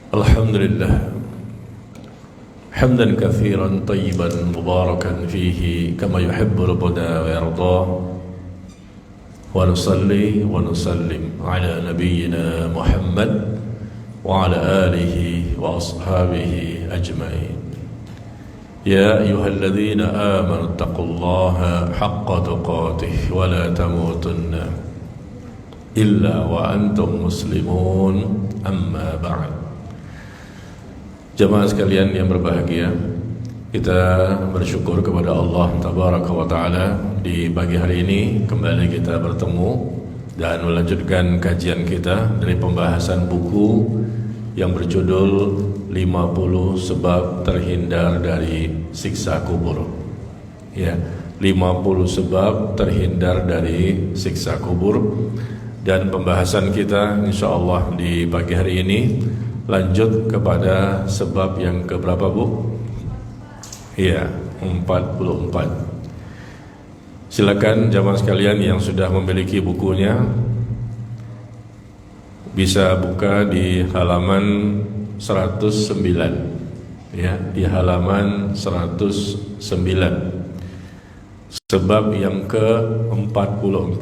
الحمد لله حمدا كثيرا طيبا مباركا فيه كما يحب ربنا ويرضاه ونصلي ونسلم على نبينا محمد وعلى آله وأصحابه أجمعين يا أيها الذين آمنوا اتقوا الله حق تقاته ولا تموتن إلا وأنتم مسلمون أما بعد. Jemaah sekalian yang berbahagia, kita bersyukur kepada Allah Tabaraka wa Ta'ala di pagi hari ini kembali kita bertemu dan melanjutkan kajian kita dari pembahasan buku yang berjudul 50 Sebab Terhindar dari Siksa Kubur. Ya, 50 sebab terhindar dari siksa kubur. Dan pembahasan kita insyaallah di pagi hari ini lanjut kepada sebab yang keberapa, Bu? Iya, 44. Silakan jamaah sekalian yang sudah memiliki bukunya bisa buka di halaman 109. Ya, di halaman 109. Sebab yang ke-44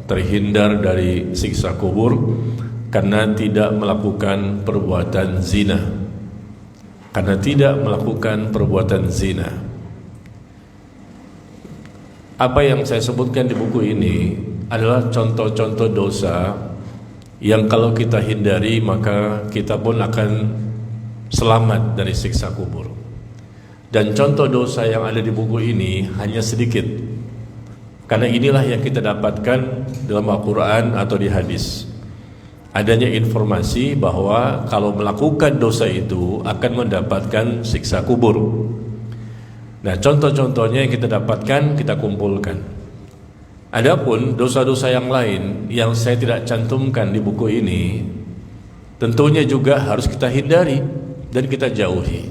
terhindar dari siksa kubur karena tidak melakukan perbuatan zina. Karena tidak melakukan perbuatan zina. Apa yang saya sebutkan di buku ini adalah contoh-contoh dosa yang kalau kita hindari maka kita pun akan selamat dari siksa kubur. Dan contoh dosa yang ada di buku ini hanya sedikit. Karena inilah yang kita dapatkan dalam Al-Quran atau di hadis. Adanya informasi bahwa kalau melakukan dosa itu akan mendapatkan siksa kubur. Nah, contoh-contohnya yang kita dapatkan kita kumpulkan. Adapun dosa-dosa yang lain yang saya tidak cantumkan di buku ini, tentunya juga harus kita hindari dan kita jauhi.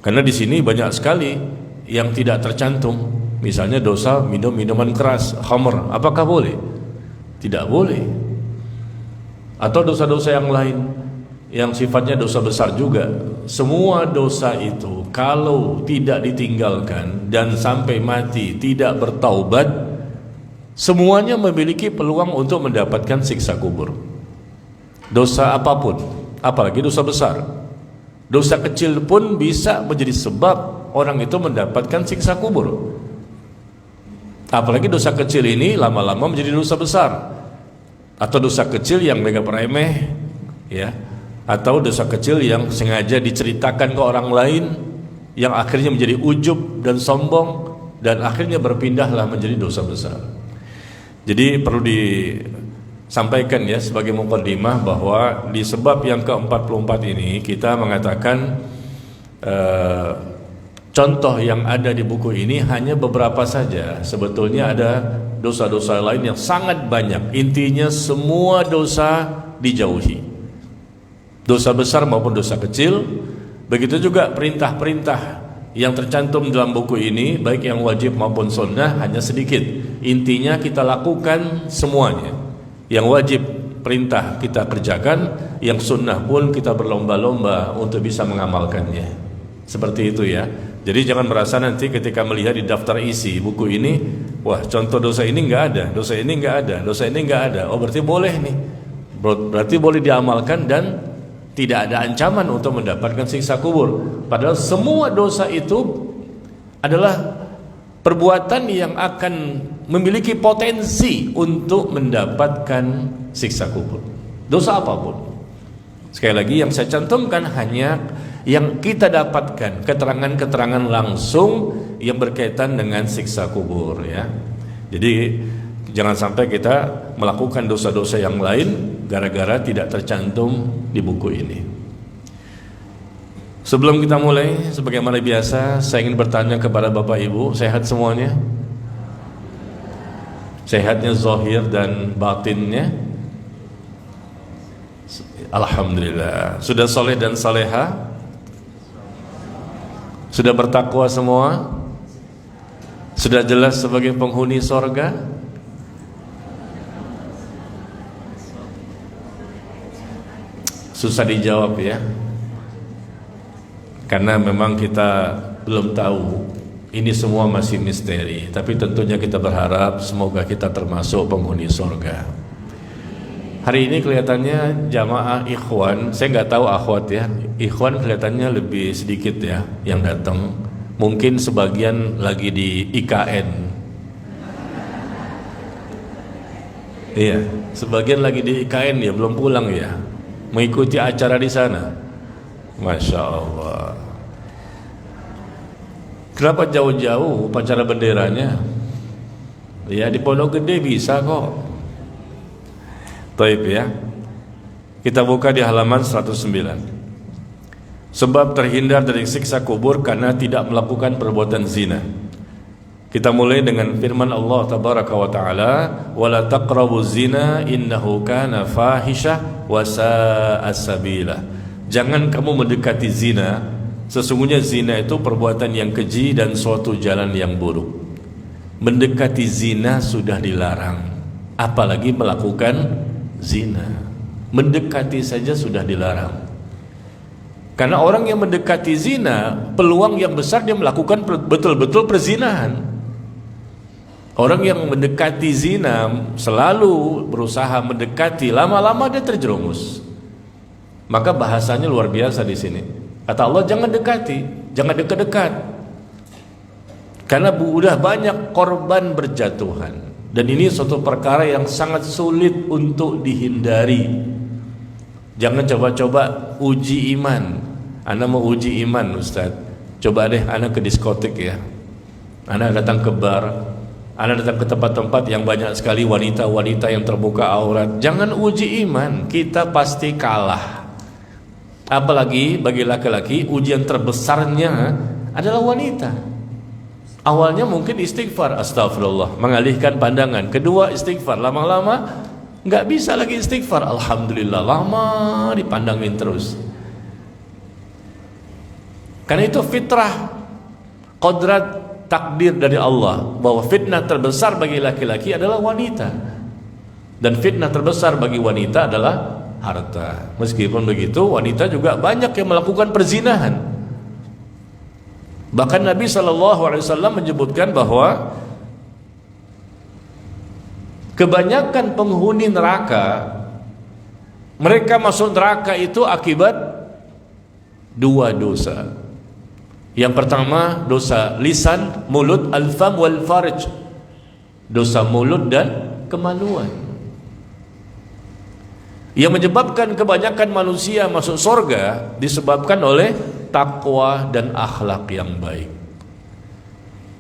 Karena di sini banyak sekali yang tidak tercantum. Misalnya dosa minum minuman keras, khamr, apakah boleh? Tidak boleh. Atau dosa-dosa yang lain yang sifatnya dosa besar juga. Semua dosa itu kalau tidak ditinggalkan dan sampai mati tidak bertaubat, semuanya memiliki peluang untuk mendapatkan siksa kubur. Dosa apapun, apalagi dosa besar. Dosa kecil pun bisa menjadi sebab orang itu mendapatkan siksa kubur. Apalagi dosa kecil ini lama-lama menjadi dosa besar. Atau dosa kecil yang mereka remeh, ya, atau dosa kecil yang sengaja diceritakan ke orang lain, yang akhirnya menjadi ujub dan sombong, dan akhirnya berpindahlah menjadi dosa besar. Jadi perlu disampaikan ya sebagai muqaddimah bahwa di sebab yang ke-44 ini kita mengatakan contoh yang ada di buku ini hanya beberapa saja. Sebetulnya ada dosa-dosa lain yang sangat banyak. Intinya semua dosa dijauhi, dosa besar maupun dosa kecil. Begitu juga perintah-perintah yang tercantum dalam buku ini, baik yang wajib maupun sunnah, hanya sedikit. Intinya kita lakukan semuanya. Yang wajib perintah kita kerjakan, yang sunnah pun kita berlomba-lomba untuk bisa mengamalkannya. Seperti itu ya. Jadi jangan merasa nanti ketika melihat di daftar isi buku ini, wah contoh dosa ini enggak ada, dosa ini enggak ada, dosa ini enggak ada. Oh berarti boleh nih. Berarti boleh diamalkan dan tidak ada ancaman untuk mendapatkan siksa kubur. Padahal semua dosa itu adalah perbuatan yang akan memiliki potensi untuk mendapatkan siksa kubur. Dosa apapun. Sekali lagi yang saya cantumkan hanya yang kita dapatkan keterangan-keterangan langsung yang berkaitan dengan siksa kubur ya. Jadi jangan sampai kita melakukan dosa-dosa yang lain gara-gara tidak tercantum di buku ini. Sebelum kita mulai, sebagaimana biasa, saya ingin bertanya kepada Bapak Ibu, sehat semuanya? Sehatnya zahir dan batinnya? Alhamdulillah. Sudah soleh dan saleha? Sudah bertakwa semua? Sudah jelas sebagai penghuni sorga? Susah dijawab ya, karena memang kita belum tahu. Ini semua masih misteri. Tapi tentunya kita berharap semoga kita termasuk penghuni surga. Hari ini kelihatannya jamaah ikhwan, saya nggak tahu akhwat ya. Ikhwan kelihatannya lebih sedikit ya yang datang. Mungkin sebagian lagi di IKN. Iya, sebagian lagi di IKN ya, belum pulang ya, mengikuti acara di sana. Masya Allah. Kenapa jauh-jauh upacara benderanya? Ya di Pondok Gede bisa kok. Taib ya. Kita buka di halaman 109. Sebab terhindar dari siksa kubur karena tidak melakukan perbuatan zina. Kita mulai dengan firman Allah tabaraka wa taala, "Wala taqrabuz zina innahu kana fahisyah wa sa'a sabila." Jangan kamu mendekati zina, sesungguhnya zina itu perbuatan yang keji dan suatu jalan yang buruk. Mendekati zina sudah dilarang, apalagi melakukan zina. Mendekati saja sudah dilarang. Karena orang yang mendekati zina, peluang yang besar dia melakukan betul-betul perzinahan. Orang yang mendekati zina selalu berusaha mendekati, lama-lama dia terjerumus. Maka bahasanya luar biasa di sini. Kata Allah, jangan dekati, jangan dekat-dekat. Karena sudah banyak korban berjatuhan. Dan ini suatu perkara yang sangat sulit untuk dihindari. Jangan coba-coba uji iman. Ana mau uji iman, Ustaz. Coba deh ana ke diskotik ya. Ana datang ke bar. Ana datang ke tempat-tempat yang banyak sekali wanita-wanita yang terbuka aurat. Jangan uji iman, kita pasti kalah. Apalagi bagi laki-laki, ujian terbesarnya adalah wanita. Awalnya mungkin istighfar, astagfirullah, mengalihkan pandangan. Kedua istighfar, lama-lama nggak bisa lagi istighfar, alhamdulillah, lama dipandangin terus. Karena itu fitrah, kodrat, takdir dari Allah bahwa fitnah terbesar bagi laki-laki adalah wanita, dan fitnah terbesar bagi wanita adalah harta. Meskipun begitu, wanita juga banyak yang melakukan perzinahan. Bahkan Nabi SAW menyebutkan bahwa kebanyakan penghuni neraka, mereka masuk neraka itu akibat dua dosa. Yang pertama dosa lisan, mulut, al-fam wal farj. Dosa mulut dan kemaluan. Yang menyebabkan kebanyakan manusia masuk surga disebabkan oleh takwa dan akhlak yang baik.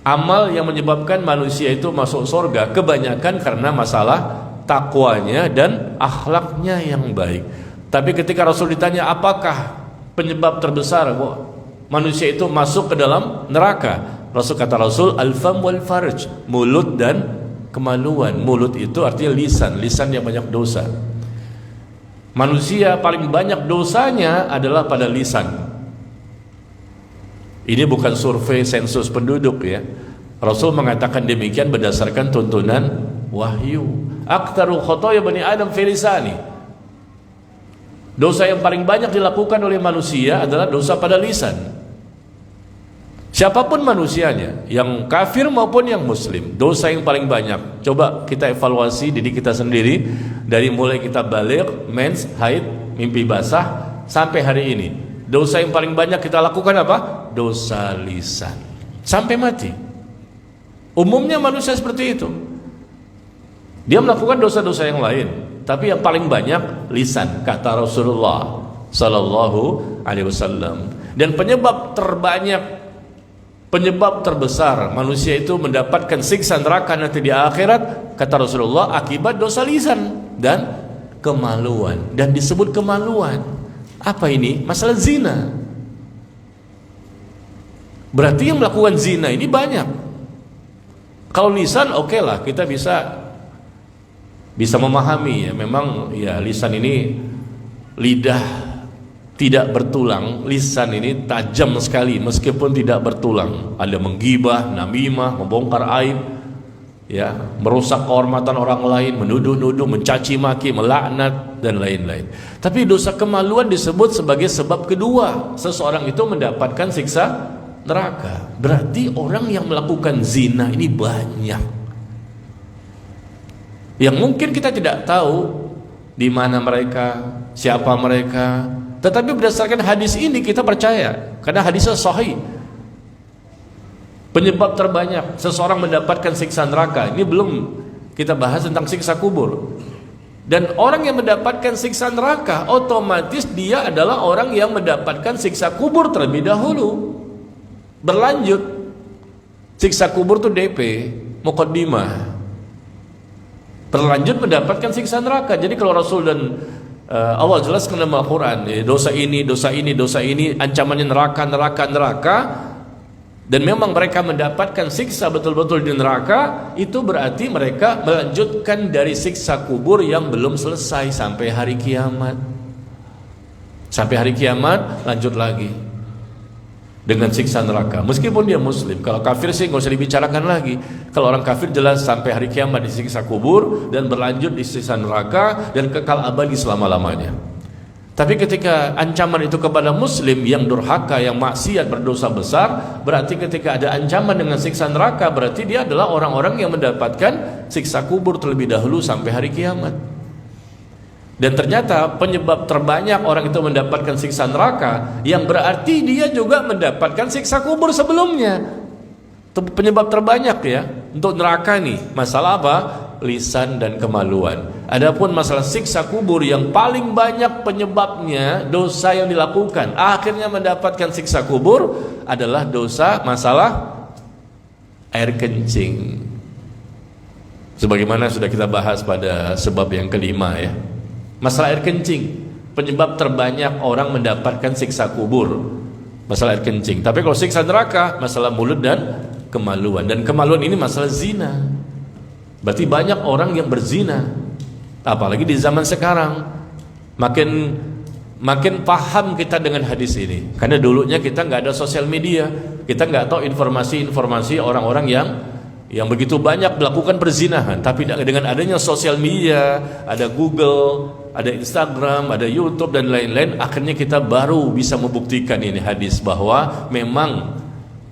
Amal yang menyebabkan manusia itu masuk surga kebanyakan karena masalah takwanya dan akhlaknya yang baik. Tapi ketika Rasul ditanya apakah penyebab terbesar manusia itu masuk ke dalam neraka, kata Rasul, al-fam wal farj, mulut dan kemaluan. Mulut itu artinya lisan, lisan yang banyak dosa. Manusia paling banyak dosanya adalah pada lisan. Ini bukan survei sensus penduduk ya. Rasul mengatakan demikian berdasarkan tuntunan wahyu. Aktaru khotoya bani Adam fi lisani. Dosa yang paling banyak dilakukan oleh manusia adalah dosa pada lisan. Siapapun manusianya, yang kafir maupun yang muslim, dosa yang paling banyak. Coba kita evaluasi diri kita sendiri dari mulai kita balik, mens, haid, mimpi basah sampai hari ini. Dosa yang paling banyak kita lakukan apa? Dosa lisan. Sampai mati. Umumnya manusia seperti itu. Dia melakukan dosa-dosa yang lain, tapi yang paling banyak lisan, kata Rasulullah sallallahu alaihi wasallam. Dan penyebab terbesar manusia itu mendapatkan siksa neraka nanti di akhirat, kata Rasulullah, akibat dosa lisan dan kemaluan. Dan disebut kemaluan apa ini? Masalah zina. Berarti yang melakukan zina ini banyak. Kalau lisan oke lah, kita bisa memahami ya, memang ya lisan ini lidah tidak bertulang, lisan ini tajam sekali meskipun tidak bertulang. Ada menggibah, namimah, membongkar aib, ya, merusak kehormatan orang lain, menuduh-nuduh, mencaci maki, melaknat dan lain-lain. Tapi dosa kemaluan disebut sebagai sebab kedua seseorang itu mendapatkan siksa neraka. Berarti orang yang melakukan zina ini banyak, yang mungkin kita tidak tahu di mana mereka, siapa mereka, tetapi berdasarkan hadis ini kita percaya, karena hadisnya sahih. Penyebab terbanyak seseorang mendapatkan siksa neraka, ini belum kita bahas tentang siksa kubur. Dan orang yang mendapatkan siksa neraka, otomatis dia adalah orang yang mendapatkan siksa kubur terlebih dahulu. Berlanjut, siksa kubur itu DP, muqaddimah. Berlanjut mendapatkan siksa neraka. Jadi kalau Rasul dan Allah jelaskan dalam Al-Quran, dosa ini, dosa ini, dosa ini, ancamannya neraka, neraka, neraka, dan memang mereka mendapatkan siksa betul-betul di neraka, itu berarti mereka melanjutkan dari siksa kubur yang belum selesai sampai hari kiamat. Sampai hari kiamat lanjut lagi dengan siksa neraka, meskipun dia muslim. Kalau kafir sih nggak usah dibicarakan lagi. Kalau orang kafir jelas sampai hari kiamat disiksa kubur dan berlanjut di siksa neraka dan kekal abadi selama-lamanya. Tapi ketika ancaman itu kepada muslim yang durhaka, yang maksiat, berdosa besar, berarti ketika ada ancaman dengan siksa neraka, berarti dia adalah orang-orang yang mendapatkan siksa kubur terlebih dahulu sampai hari kiamat. Dan ternyata penyebab terbanyak orang itu mendapatkan siksa neraka, yang berarti dia juga mendapatkan siksa kubur sebelumnya. Itu penyebab terbanyak ya untuk neraka nih. Masalah apa? Lisan dan kemaluan. Adapun masalah siksa kubur yang paling banyak penyebabnya dosa yang dilakukan, akhirnya mendapatkan siksa kubur adalah dosa masalah air kencing. Sebagaimana sudah kita bahas pada sebab yang kelima ya. Masalah air kencing, penyebab terbanyak orang mendapatkan siksa kubur, masalah air kencing. Tapi kalau siksa neraka, masalah mulut dan kemaluan. Dan kemaluan ini masalah zina. Berarti banyak orang yang berzina, apalagi di zaman sekarang. Makin paham kita dengan hadis ini, karena dulunya kita nggak ada sosial media, kita nggak tahu informasi-informasi orang-orang yang begitu banyak melakukan perzinahan. Tapi dengan adanya sosial media, ada Google, ada Instagram, ada YouTube dan lain-lain, akhirnya kita baru bisa membuktikan ini hadis bahwa memang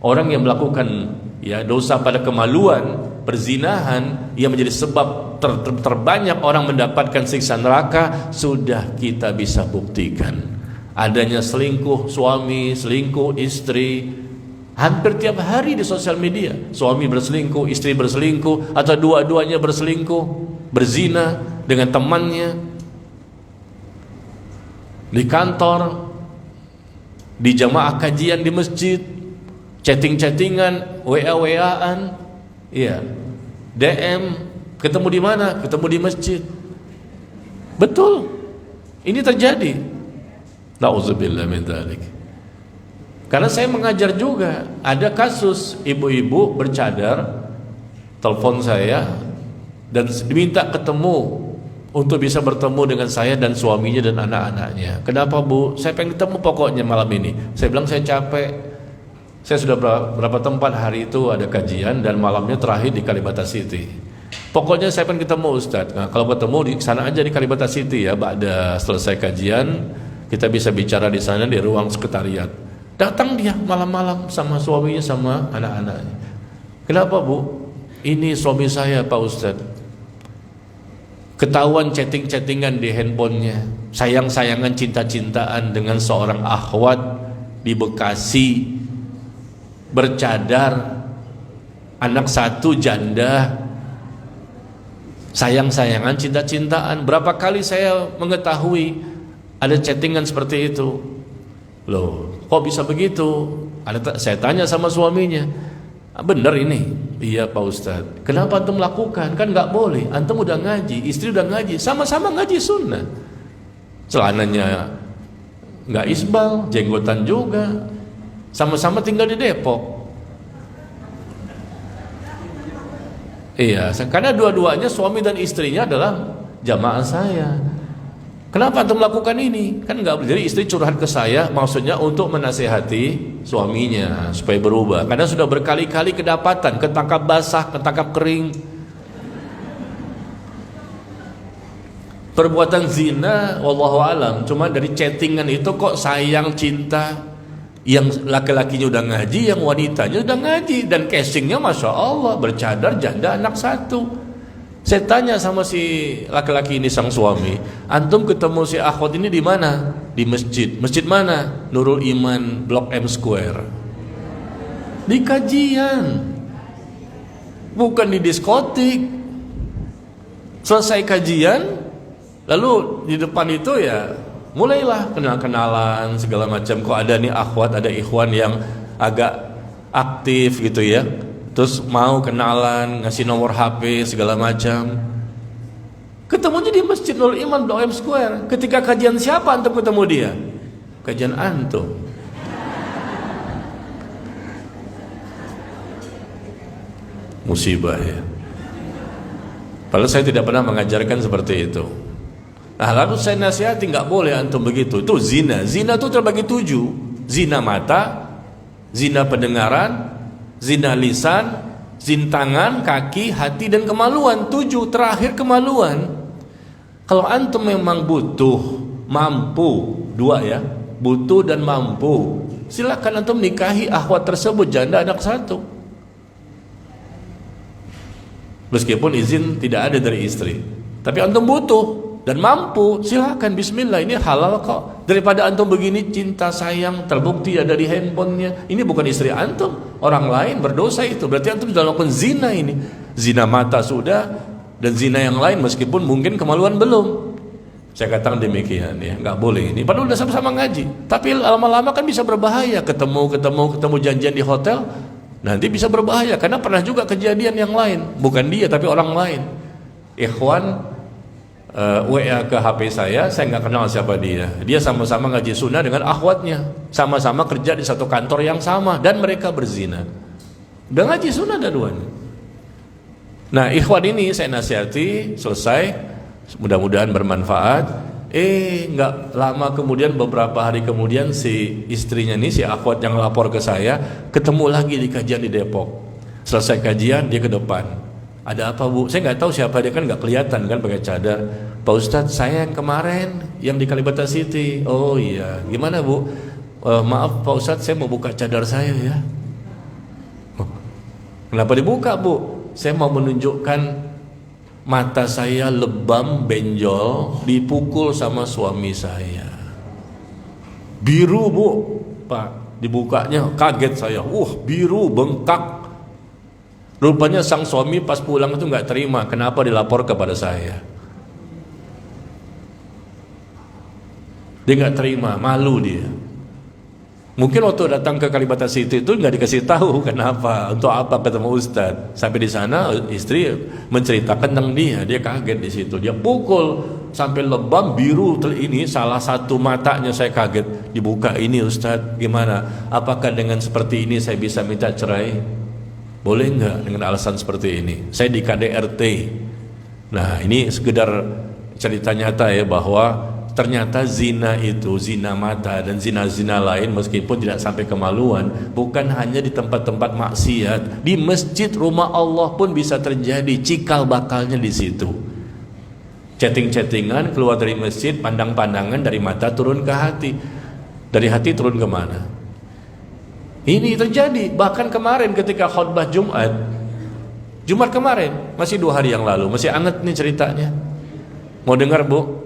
orang yang melakukan ya dosa pada kemaluan, perzinahan, yang menjadi sebab terbanyak orang mendapatkan siksa neraka, sudah kita bisa buktikan. Adanya selingkuh suami, selingkuh istri, hampir tiap hari di sosial media. Suami berselingkuh, istri berselingkuh, atau dua-duanya berselingkuh, berzina dengan temannya, di kantor, di jamaah kajian di masjid, chatting-chattingan, WA-WA-an, iya, DM, ketemu di mana? Ketemu di masjid. Betul, ini terjadi. Nauzubillah min dzalik. Karena saya mengajar juga, ada kasus ibu-ibu bercadar, telepon saya dan diminta ketemu untuk bisa bertemu dengan saya dan suaminya dan anak-anaknya. Kenapa Bu? Saya pengen ketemu pokoknya malam ini. Saya bilang saya capek. Saya sudah berapa tempat hari itu ada kajian, dan malamnya terakhir di Kalibata City. Pokoknya saya pengen ketemu Ustadz. Nah, kalau ketemu di sana aja di Kalibata City ya, ba'da selesai kajian kita bisa bicara di sana di ruang sekretariat. Datang dia malam-malam sama suaminya sama anak-anaknya. Kenapa Bu? Ini suami saya Pak Ustadz, ketahuan chatting-chattingan di handphonenya, sayang-sayangan, cinta-cintaan dengan seorang akhwat di Bekasi, bercadar, anak satu janda, sayang-sayangan, cinta-cintaan. Berapa kali saya mengetahui ada chattingan seperti itu. Loh, kok bisa begitu? Saya tanya sama suaminya, benar ini? Iya Pak Ustadz. Kenapa antum lakukan? Kan nggak boleh. Antum udah ngaji, istri udah ngaji, sama-sama ngaji sunnah. Celananya nggak isbal, jenggotan juga, sama-sama tinggal di Depok. Iya, karena dua-duanya suami dan istrinya adalah jamaah saya. Kenapa antum melakukan ini? Kan nggak boleh. Jadi istri curhat ke saya, maksudnya untuk menasehati suaminya supaya berubah. Karena sudah berkali-kali kedapatan, ketangkap basah, ketangkap kering. perbuatan zina wallahu alam, cuma dari chattingan itu kok sayang cinta. Yang laki-lakinya udah ngaji, yang wanitanya udah ngaji, dan casingnya masya Allah bercadar, janda, anak satu. Saya tanya sama si laki-laki ini, sang suami, antum ketemu si akhwat ini di mana? Di masjid. Masjid mana? Nurul Iman, Blok M Square. Di kajian, bukan di diskotik. Selesai kajian, lalu di depan itu ya mulailah kenal-kenalan segala macam. Kok ada nih akhwat, ada ikhwan yang agak aktif gitu ya, terus mau kenalan, ngasih nomor HP segala macam. Ketemunya di Masjid Nurul Iman, Blok M Square. Ketika kajian siapa antum ketemu dia? Kajian antum. Musibah ya. Padahal saya tidak pernah mengajarkan seperti itu. Nah, lalu saya nasihati, nggak boleh antum begitu. Itu zina. Zina itu terbagi 7. Zina mata, zina pendengaran, zina lisan, zina tangan, kaki, hati, dan kemaluan. 7. Terakhir kemaluan. Kalau antum memang butuh, mampu, 2 ya, butuh dan mampu, silakan antum nikahi akhwat tersebut, janda anak 1. Meskipun izin tidak ada dari istri, tapi antum butuh dan mampu, silakan, bismillah, ini halal kok. Daripada antum begini cinta sayang terbukti ada di handphonenya, ini bukan istri antum, orang lain, berdosa itu. Berarti antum sudah melakukan zina ini. Zina mata sudah, dan zina yang lain meskipun mungkin kemaluan belum. Saya katakan demikian ya, nggak boleh ini. Padahal udah sama-sama ngaji, tapi lama-lama kan bisa berbahaya. Ketemu janjian di hotel, nanti bisa berbahaya. Karena pernah juga kejadian yang lain, bukan dia tapi orang lain. Ikhwan WA ke HP saya nggak kenal siapa dia. Dia sama-sama ngaji sunnah dengan akhwatnya, sama-sama kerja di satu kantor yang sama, dan mereka berzina. Udah ngaji sunnah dua-duanya. Nah, ikhwan ini saya nasihati, selesai, mudah-mudahan bermanfaat. Nggak lama kemudian, beberapa hari kemudian, si istrinya nih, si akhwat yang lapor ke saya, ketemu lagi di kajian di Depok. Selesai kajian, dia ke depan. Ada apa bu? Saya nggak tahu siapa dia, kan nggak kelihatan kan pakai cadar. Pak Ustadz, saya yang kemarin yang di Kalibata City. Oh iya, gimana bu? Maaf Pak Ustadz, saya mau buka cadar saya ya. Kenapa dibuka bu? Saya mau menunjukkan mata saya lebam, benjol, dipukul sama suami saya. Biru bu, Pak. Dibukanya kaget saya. Biru, bengkak. Rupanya sang suami pas pulang itu nggak terima, kenapa dilapor kepada saya. Dia nggak terima, malu dia. Mungkin waktu datang ke Kalibata City itu nggak dikasih tahu kenapa, untuk apa ketemu Ustadz. Sampai di sana istri menceritakan tentang dia kaget di situ. Dia pukul sampai lebam, biru ini, salah satu matanya. Saya kaget, dibuka ini Ustadz, gimana? Apakah dengan seperti ini saya bisa minta cerai? Boleh nggak dengan alasan seperti ini? Saya di KDRT. Nah, ini sekedar cerita nyata ya, bahwa ternyata zina itu, zina mata dan zina-zina lain, meskipun tidak sampai kemaluan, bukan hanya di tempat-tempat maksiat, di masjid, rumah Allah pun bisa terjadi, cikal bakalnya di situ. Chatting-chattingan, keluar dari masjid, pandang-pandangan, dari mata turun ke hati, dari hati turun ke mana? Ini terjadi. Bahkan kemarin ketika khutbah Jumat kemarin, masih 2 hari yang lalu, masih anget nih ceritanya. Mau dengar bu?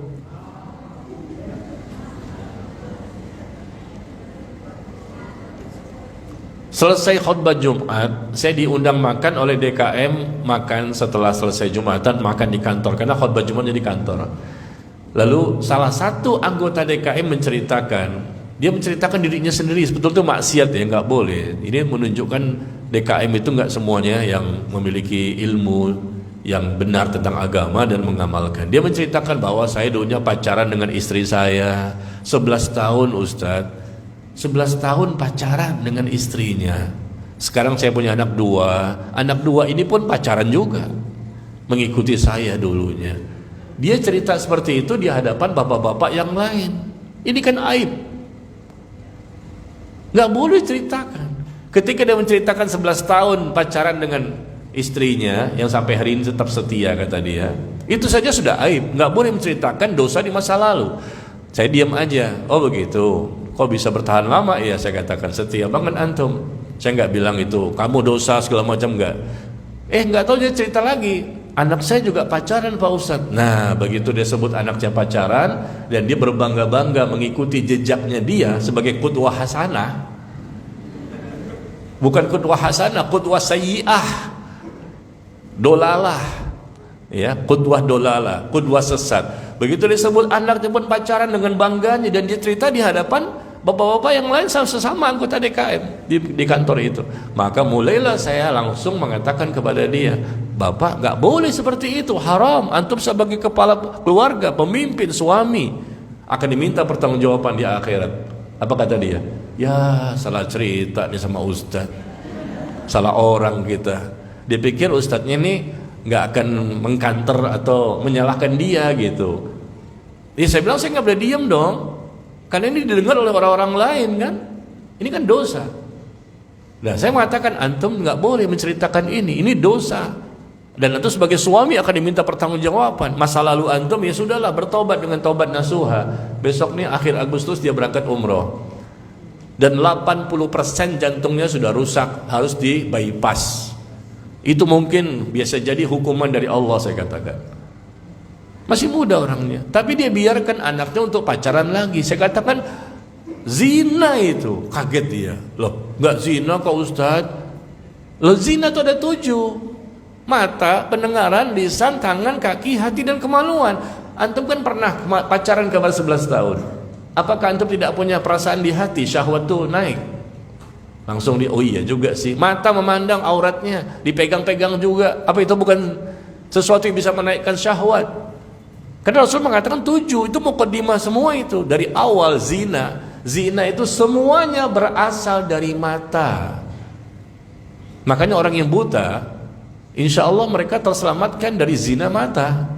Selesai khutbah Jumat, saya diundang makan oleh DKM, makan setelah selesai Jumatan, makan di kantor, karena khutbah Jumatnya di kantor. Lalu salah satu anggota DKM menceritakan, dia menceritakan dirinya sendiri, sebetulnya itu maksiat ya, nggak boleh. Ini menunjukkan DKM itu nggak semuanya yang memiliki ilmu yang benar tentang agama dan mengamalkan. Dia menceritakan bahwa saya dulunya pacaran dengan istri saya 11 tahun Ustadz, 11 tahun pacaran dengan istrinya. Sekarang saya punya anak 2, anak 2 ini pun pacaran juga, mengikuti saya dulunya. Dia cerita seperti itu di hadapan bapak-bapak yang lain. Ini kan aib, nggak boleh ceritakan. Ketika dia menceritakan 11 tahun pacaran dengan istrinya yang sampai hari ini tetap setia, kata dia. Itu saja sudah aib, nggak boleh menceritakan dosa di masa lalu. Saya diam aja. Oh begitu, kok bisa bertahan lama? Ya saya katakan setia banget antum. Saya nggak bilang itu kamu dosa segala macam, nggak. Nggak tahu dia cerita lagi, anak saya juga pacaran Pak Ustadz. Nah begitu dia sebut anaknya pacaran, dan dia berbangga-bangga mengikuti jejaknya dia sebagai qudwah hasanah. Bukan qudwah hasanah, qudwah sayyi'ah, dolalah, ya, qudwah dolalah, qudwah sesat. Begitu disebut anaknya pun pacaran dengan bangganya, dan dia cerita di hadapan bapak-bapak yang lain sesama anggota DKM di kantor itu. Maka mulailah saya langsung mengatakan kepada dia, Bapak gak boleh seperti itu, haram. Antum sebagai kepala keluarga, pemimpin, suami akan diminta pertanggungjawaban di akhirat. Apa kata dia? Ya salah cerita nih sama Ustadz, salah orang kita. Dia pikir Ustadznya ini nggak akan mengkanter atau menyalahkan dia gitu. Ya saya bilang saya nggak boleh diam dong, karena ini didengar oleh orang-orang lain kan. Ini kan dosa. Nah saya mengatakan antum nggak boleh menceritakan ini dosa. Dan antum sebagai suami akan diminta pertanggungjawaban. Masa lalu antum ya sudahlah, bertobat dengan tobat nasuha. Besok nih akhir Agustus dia berangkat umroh. Dan 80% jantungnya sudah rusak, harus di bypass. Itu mungkin biasa jadi hukuman dari Allah, saya katakan. Masih muda orangnya, tapi dia biarkan anaknya untuk pacaran lagi. Saya katakan zina itu. Kaget dia. Loh, enggak zina kok Ustadz? Loh zina itu ada 7. Mata, pendengaran, lisan, tangan, kaki, hati, dan kemaluan. Antum kan pernah pacaran ke 11 tahun. Apakah antum tidak punya perasaan di hati, syahwat tuh naik? Langsung oh iya juga sih. Mata memandang auratnya, dipegang-pegang juga. Apa itu bukan sesuatu yang bisa menaikkan syahwat? Karena Rasul mengatakan 7, itu muqaddimah semua itu. Dari awal zina. Zina itu semuanya berasal dari mata. Makanya orang yang buta, insya Allah mereka terselamatkan dari zina mata.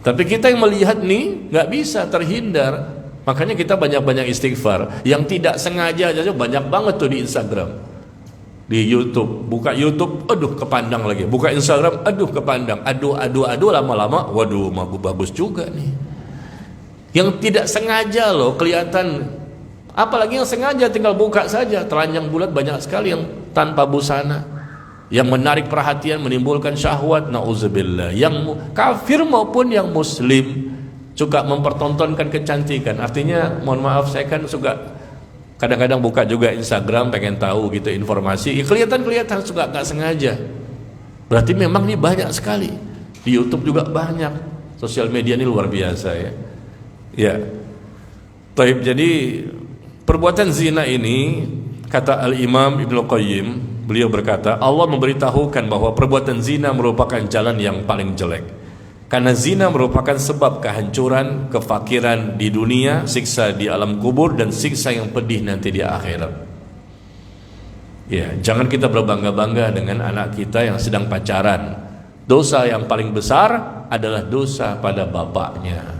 Tapi kita yang melihat nih nggak bisa terhindar. Makanya kita banyak-banyak istighfar. Yang tidak sengaja aja banyak banget tuh di Instagram, di YouTube. Buka YouTube, aduh kepandang lagi. Buka Instagram, aduh kepandang. Aduh lama-lama, waduh bagus juga nih. Yang tidak sengaja loh kelihatan. Apalagi yang sengaja tinggal buka saja, telanjang bulat banyak sekali yang tanpa busana, yang menarik perhatian, menimbulkan syahwat. Nauzubillah. Yang kafir maupun yang muslim juga mempertontonkan kecantikan. Artinya mohon maaf, saya kan suka kadang-kadang buka juga Instagram, pengen tahu gitu informasi. Ya, kelihatan suka nggak sengaja. Berarti memang ini banyak sekali. Di YouTube juga banyak. Sosial media ini luar biasa ya. Ya. Taib, jadi perbuatan zina ini, kata Al-Imam Ibnu Qayyim, beliau berkata, Allah memberitahukan bahwa perbuatan zina merupakan jalan yang paling jelek. Karena zina merupakan sebab kehancuran, kefakiran di dunia, siksa di alam kubur, dan siksa yang pedih nanti di akhirat. Ya, jangan kita berbangga-bangga dengan anak kita yang sedang pacaran. Dosa yang paling besar adalah dosa pada bapaknya.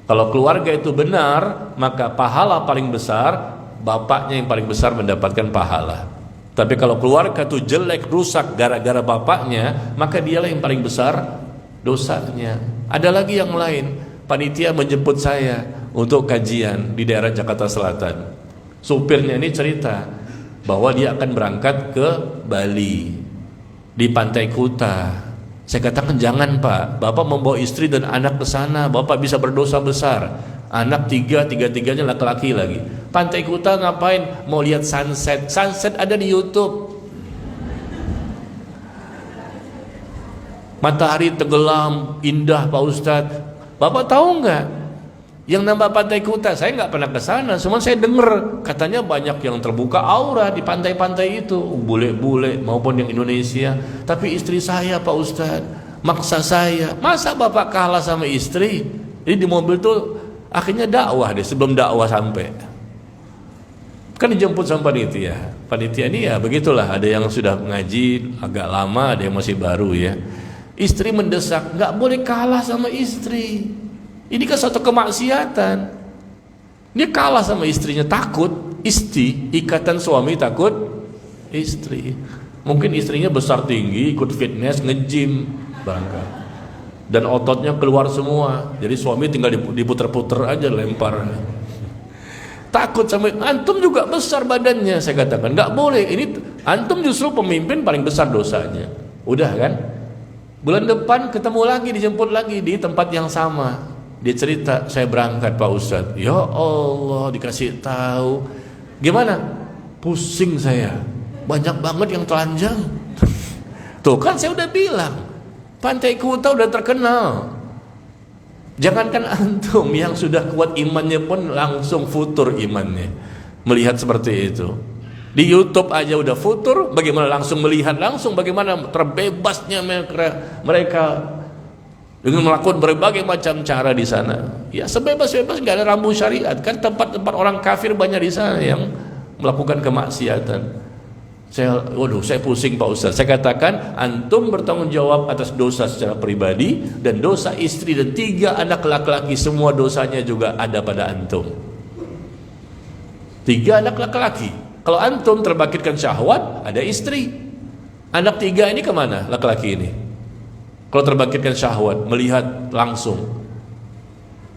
Kalau keluarga itu benar, maka pahala paling besar, bapaknya yang paling besar mendapatkan pahala. Tapi kalau keluarga itu jelek, rusak gara-gara bapaknya, maka dialah yang paling besar dosanya. Ada lagi yang lain. Panitia menjemput saya untuk kajian di daerah Jakarta Selatan. Supirnya ini cerita bahwa dia akan berangkat ke Bali, di Pantai Kuta. Saya katakan jangan Pak, Bapak membawa istri dan anak ke sana, Bapak bisa berdosa besar. Anak tiga-tiganya laki-laki lagi. Pantai Kuta ngapain? Mau lihat sunset. Sunset ada di YouTube. Matahari tenggelam, indah Pak Ustadz. Bapak tahu nggak? Yang nama Pantai Kuta, saya nggak pernah ke sana. Cuma saya dengar katanya banyak yang terbuka aura di pantai-pantai itu, bule-bule maupun yang Indonesia. Tapi istri saya Pak Ustadz maksa saya. Masa Bapak kalah sama istri? Jadi di mobil tuh akhirnya dakwah deh, sebelum dakwah sampai kan dijemput sama panitia. Panitia ini ya begitulah, ada yang sudah ngaji agak lama, ada yang masih baru ya. Istri mendesak, nggak boleh kalah sama istri. Ini kan suatu kemaksiatan. Dia kalah sama istrinya, takut istri, ikatan suami takut istri. Mungkin istrinya besar tinggi, ikut fitness, nge-gym barangkali, dan ototnya keluar semua, jadi suami tinggal diputer-puter aja, lempar. Takut sama antum juga besar badannya. Saya katakan nggak boleh, ini antum justru pemimpin paling besar dosanya. Udah kan, bulan depan ketemu lagi, dijemput lagi di tempat yang sama. Dia cerita, saya berangkat Pak Ustadz. Ya Allah, dikasih tahu. Gimana? Pusing saya, banyak banget yang telanjang. Tuh kan saya udah bilang, Pantai Kuta udah terkenal. Jangankan antum yang sudah kuat imannya pun langsung futur imannya melihat seperti itu. Di YouTube aja udah futur, bagaimana langsung melihat langsung bagaimana terbebasnya mereka dengan melakukan berbagai macam cara di sana. Ya sebebas-bebas, nggak ada rambu syariat. Kan tempat-tempat orang kafir banyak di sana yang melakukan kemaksiatan. Saya pusing Pak Ustaz. Saya katakan antum bertanggung jawab atas dosa secara pribadi dan dosa istri dan 3 anak laki-laki, semua dosanya juga ada pada antum. 3 anak laki-laki. Kalau antum terbangkitkan syahwat, ada istri. Anak 3 ini kemana laki-laki ini? Kalau terbangkitkan syahwat, melihat langsung,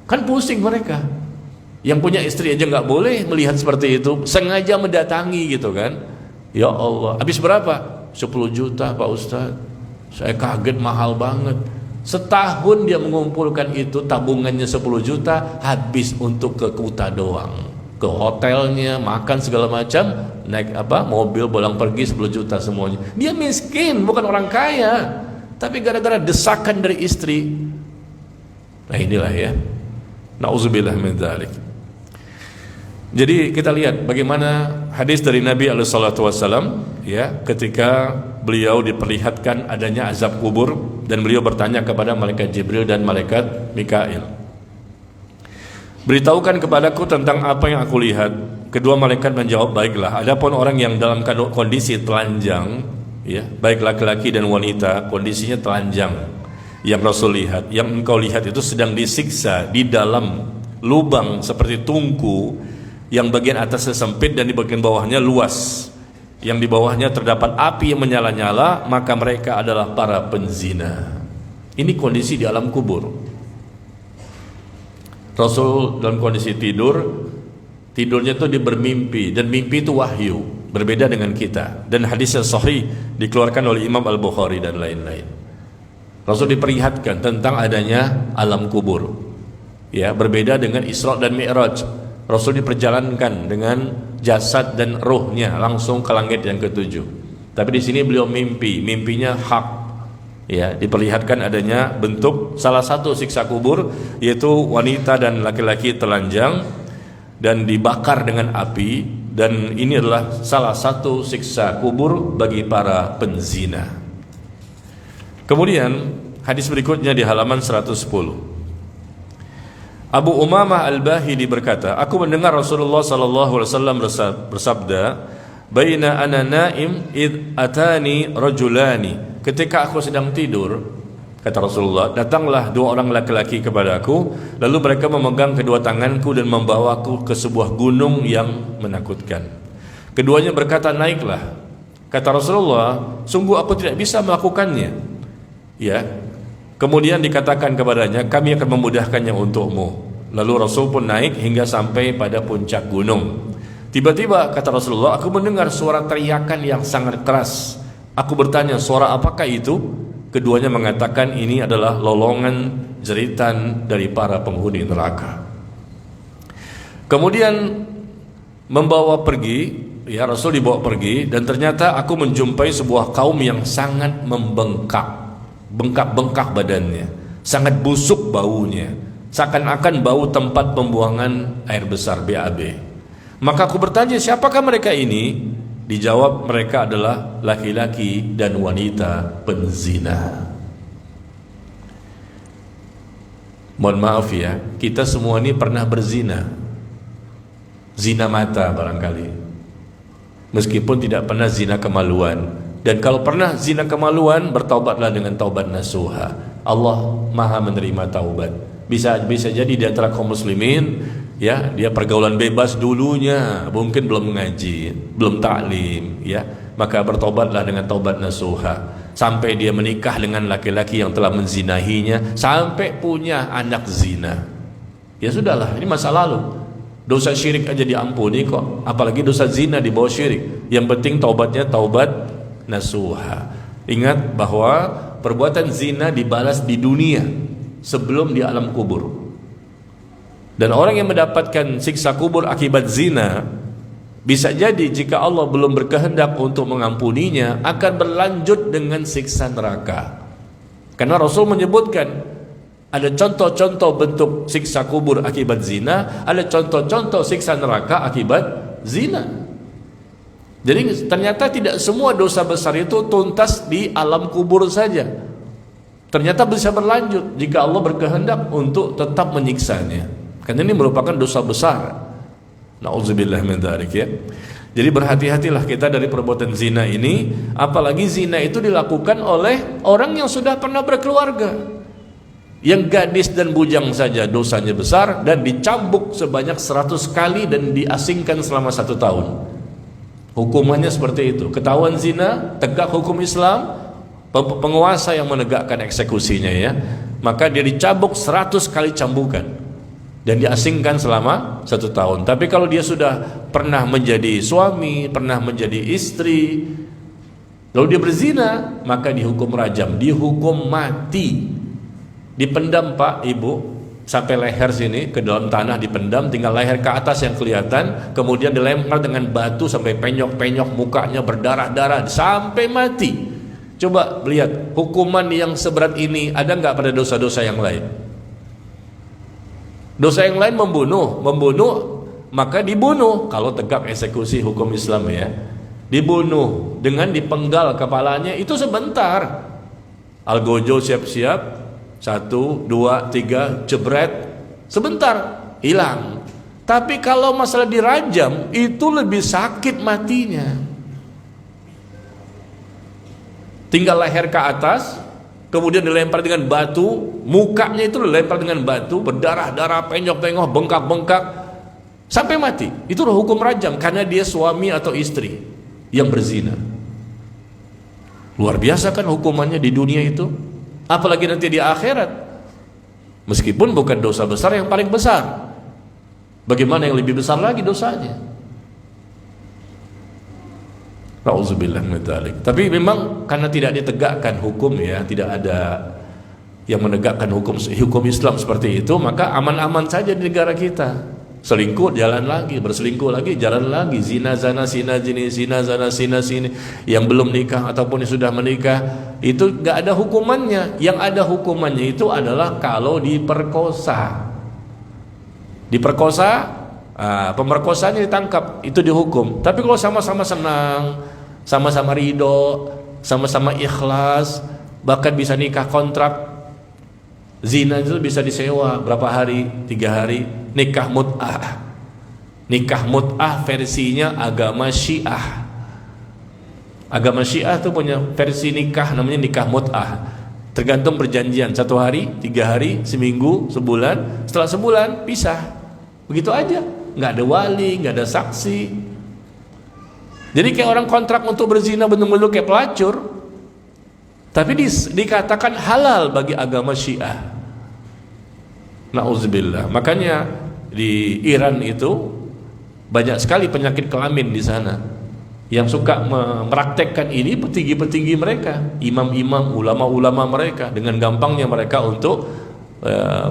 kan pusing mereka. Yang punya istri aja nggak boleh melihat seperti itu, sengaja mendatangi gitu kan. Ya Allah, habis berapa? 10 juta Pak Ustadz. Saya kaget, mahal banget. Setahun dia mengumpulkan itu, tabungannya 10 juta, habis untuk ke Kuta doang. Ke hotelnya, makan segala macam, naik mobil bolang pergi 10 juta semuanya. Dia miskin, bukan orang kaya. Tapi gara-gara desakan dari istri. Nah inilah ya. Nauzubillah min dzalik. Jadi kita lihat bagaimana hadis dari Nabi SAW ya, ketika beliau diperlihatkan adanya azab kubur dan beliau bertanya kepada malaikat Jibril dan malaikat Mikail, beritahukan kepadaku tentang apa yang aku lihat. Kedua malaikat menjawab, baiklah. Adapun orang yang dalam kondisi telanjang, ya, baik laki-laki dan wanita, kondisinya telanjang, yang Rasul lihat, yang engkau lihat itu sedang disiksa di dalam lubang seperti tungku, yang bagian atasnya sempit dan di bagian bawahnya luas, yang di bawahnya terdapat api yang menyala-nyala, maka mereka adalah para penzina. Ini kondisi di alam kubur. Rasul dalam kondisi tidurnya itu dia bermimpi, dan mimpi itu wahyu, berbeda dengan kita. Dan hadisnya sahih dikeluarkan oleh Imam Al-Bukhari dan lain-lain. Rasul diperlihatkan tentang adanya alam kubur, ya, berbeda dengan Isra dan Mi'raj. Rasul diperjalankan dengan jasad dan ruhnya langsung ke langit yang ke-7. Tapi di sini beliau mimpinya hak. Ya, diperlihatkan adanya bentuk salah satu siksa kubur, yaitu wanita dan laki-laki telanjang dan dibakar dengan api, dan ini adalah salah satu siksa kubur bagi para penzina. Kemudian hadis berikutnya di halaman 110. Abu Umamah Al-Bahili berkata, aku mendengar Rasulullah SAW bersabda, baina ana naim id atani rajulani. Ketika aku sedang tidur, kata Rasulullah, datanglah 2 orang laki-laki kepadaku, lalu mereka memegang kedua tanganku dan membawaku ke sebuah gunung yang menakutkan. Keduanya berkata, naiklah. Kata Rasulullah, sungguh aku tidak bisa melakukannya. Ya. Kemudian dikatakan kepadanya, kami akan memudahkannya untukmu. Lalu Rasul pun naik hingga sampai pada puncak gunung. Tiba-tiba kata Rasulullah, aku mendengar suara teriakan yang sangat keras. Aku bertanya, suara apakah itu? Keduanya mengatakan, ini adalah lolongan jeritan dari para penghuni neraka. Kemudian membawa pergi, ya, Rasul dibawa pergi, dan ternyata aku menjumpai sebuah kaum yang sangat bengkak badannya, sangat busuk baunya, seakan-akan bau tempat pembuangan air besar, BAB. Maka aku bertanya, siapakah mereka ini? Dijawab, mereka adalah laki-laki dan wanita penzina. Mohon maaf ya, kita semua ini pernah berzina, zina mata barangkali, meskipun tidak pernah zina kemaluan. Dan kalau pernah zina kemaluan, bertaubatlah dengan taubat nasuha. Allah Maha menerima taubat. Bisa jadi di antara kaum muslimin, ya, dia pergaulan bebas dulunya, mungkin belum mengaji, belum taklim, ya. maka bertobatlah dengan taubat nasuha sampai dia menikah dengan laki-laki yang telah menzinahinya, sampai punya anak zina. Ya sudahlah, ini masa lalu. Dosa syirik aja diampuni kok, apalagi dosa zina di bawah syirik. Yang penting taubatnya taubat nasuha. Ingat bahwa perbuatan zina dibalas di dunia sebelum di alam kubur. Dan orang yang mendapatkan siksa kubur akibat zina, bisa jadi jika Allah belum berkehendak untuk mengampuninya, akan berlanjut dengan siksa neraka. Karena Rasul menyebutkan ada contoh-contoh bentuk siksa kubur akibat zina, ada contoh-contoh siksa neraka akibat zina. Jadi ternyata tidak semua dosa besar itu tuntas di alam kubur saja. Ternyata bisa berlanjut jika Allah berkehendak untuk tetap menyiksanya. Karena ini merupakan dosa besar. Nauzubillah min dzalik ya. Jadi berhati-hatilah kita dari perbuatan zina ini, apalagi zina itu dilakukan oleh orang yang sudah pernah berkeluarga. Yang gadis dan bujang saja dosanya besar dan dicambuk sebanyak 100 kali dan diasingkan selama 1 tahun. Hukumannya seperti itu. Ketahuan zina, tegak hukum Islam, penguasa yang menegakkan eksekusinya ya. Maka dia dicambuk 100 kali cambukan dan diasingkan selama 1 tahun. Tapi kalau dia sudah pernah menjadi suami, pernah menjadi istri, lalu dia berzina, maka dihukum rajam, dihukum mati, dipendam Pak Ibu sampai leher sini ke dalam tanah, dipendam, tinggal leher ke atas yang kelihatan, kemudian dilempar dengan batu sampai penyok-penyok, mukanya berdarah-darah sampai mati. Coba lihat hukuman yang seberat ini ada nggak pada dosa-dosa yang lain? Dosa yang lain membunuh maka dibunuh kalau tegak eksekusi hukum Islam ya. Dibunuh dengan dipenggal kepalanya itu sebentar. Algojo siap-siap, 1, 2, 3 jebret, sebentar hilang. Tapi kalau masalah dirajam itu lebih sakit matinya. Tinggal leher ke atas, kemudian dilempar dengan batu, mukanya itu dilempar dengan batu, berdarah-darah, penyok-penyok, bengkak-bengkak sampai mati. Itu hukum rajam karena dia suami atau istri yang berzina. Luar biasa kan hukumannya di dunia itu, apalagi nanti di akhirat. Meskipun bukan dosa besar yang paling besar, bagaimana yang lebih besar lagi dosanya? Nauzubillah min dzalik. Tapi memang karena tidak ditegakkan hukum ya, tidak ada yang menegakkan hukum Islam seperti itu, maka aman-aman saja di negara kita. Selingkuh jalan lagi, berselingkuh lagi jalan lagi, zina zana sina zini, zina zana sina sini. Yang belum nikah ataupun yang sudah menikah itu nggak ada hukumannya. Yang ada hukumannya itu adalah kalau diperkosa. Diperkosa, pemerkosanya ditangkap, itu dihukum. Tapi kalau sama-sama senang, sama-sama ridho, sama-sama ikhlas, bahkan bisa nikah kontrak, zina itu bisa disewa berapa hari, 3 hari, nikah mut'ah. Nikah mut'ah versinya agama Syiah. Agama Syiah itu punya versi nikah namanya nikah mut'ah. Tergantung perjanjian, 1 hari, 3 hari, seminggu, sebulan. Setelah sebulan pisah. Begitu aja, nggak ada wali, nggak ada saksi. Jadi kayak orang kontrak untuk berzina benar-benar kayak pelacur, tapi dikatakan halal bagi agama Syiah. Nauzubillah. Makanya di Iran itu banyak sekali penyakit kelamin di sana. Yang suka mempraktekkan ini petinggi-petinggi mereka, imam-imam, ulama-ulama mereka. Dengan gampangnya mereka untuk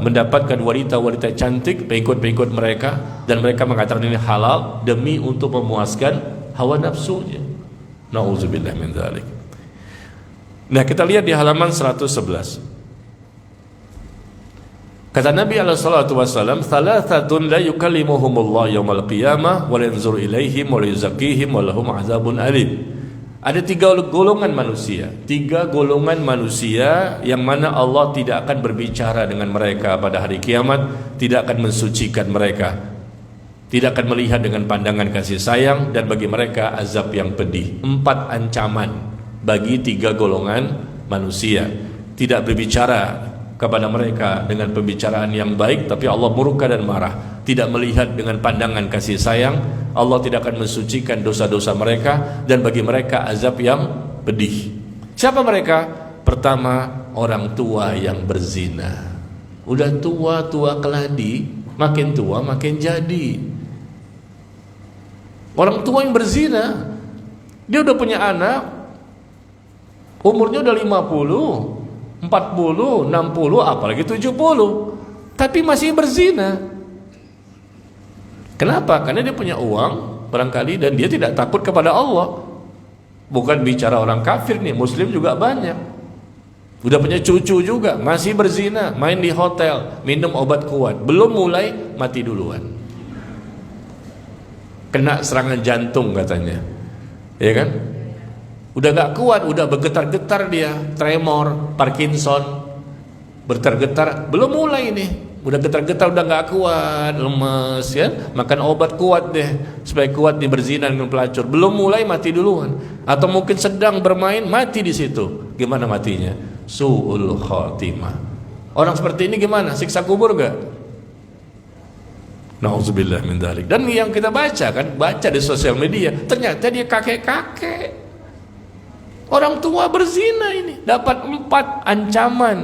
mendapatkan wanita-wanita cantik, pengikut-pengikut mereka, dan mereka mengatakan ini halal demi untuk memuaskan hawa nafsunya. Nauzubillah min dzalik. Nah, kita lihat di halaman 111. Kata Nabi alaihi salatu wasallam, "Thalathatun la yukallimuhumullah yaumal qiyamah wa la yanzuru ilaihim wa la yuzakkihim wa lahum adzabun alim." Ada 3 golongan manusia, 3 golongan manusia yang mana Allah tidak akan berbicara dengan mereka pada hari kiamat, tidak akan mensucikan mereka, tidak akan melihat dengan pandangan kasih sayang, dan bagi mereka azab yang pedih. 4 ancaman bagi 3 golongan manusia. Tidak berbicara kepada mereka dengan pembicaraan yang baik, tapi Allah murka dan marah, tidak melihat dengan pandangan kasih sayang. Allah tidak akan mensucikan dosa-dosa mereka, dan bagi mereka azab yang pedih. Siapa mereka? Pertama, orang tua yang berzina. Udah tua keladi, makin tua makin jadi. Orang tua yang berzina, dia udah punya anak, umurnya udah 50, 40, 60, apalagi 70, tapi masih berzina. Kenapa? Karena dia punya uang barangkali, dan dia tidak takut kepada Allah. Bukan bicara orang kafir nih, muslim juga banyak. Udah punya cucu juga, masih berzina, main di hotel, minum obat kuat, belum mulai mati duluan. Kena serangan jantung katanya, ya kan? Udah gak kuat, udah bergetar-getar dia, tremor, Parkinson, bergetar-getar, belum mulai nih, udah getar-getar, udah gak kuat, lemes ya, makan obat kuat deh, supaya kuat di berzina dengan pelacur, belum mulai mati duluan. Atau mungkin sedang bermain, mati di situ. Gimana matinya? Su'ul khatimah. Orang seperti ini gimana? Siksa kubur gak? Nauzubillah min dzalik. Dan yang kita baca kan, baca di sosial media, ternyata dia kakek-kakek, orang tua berzina ini, dapat 4 ancaman.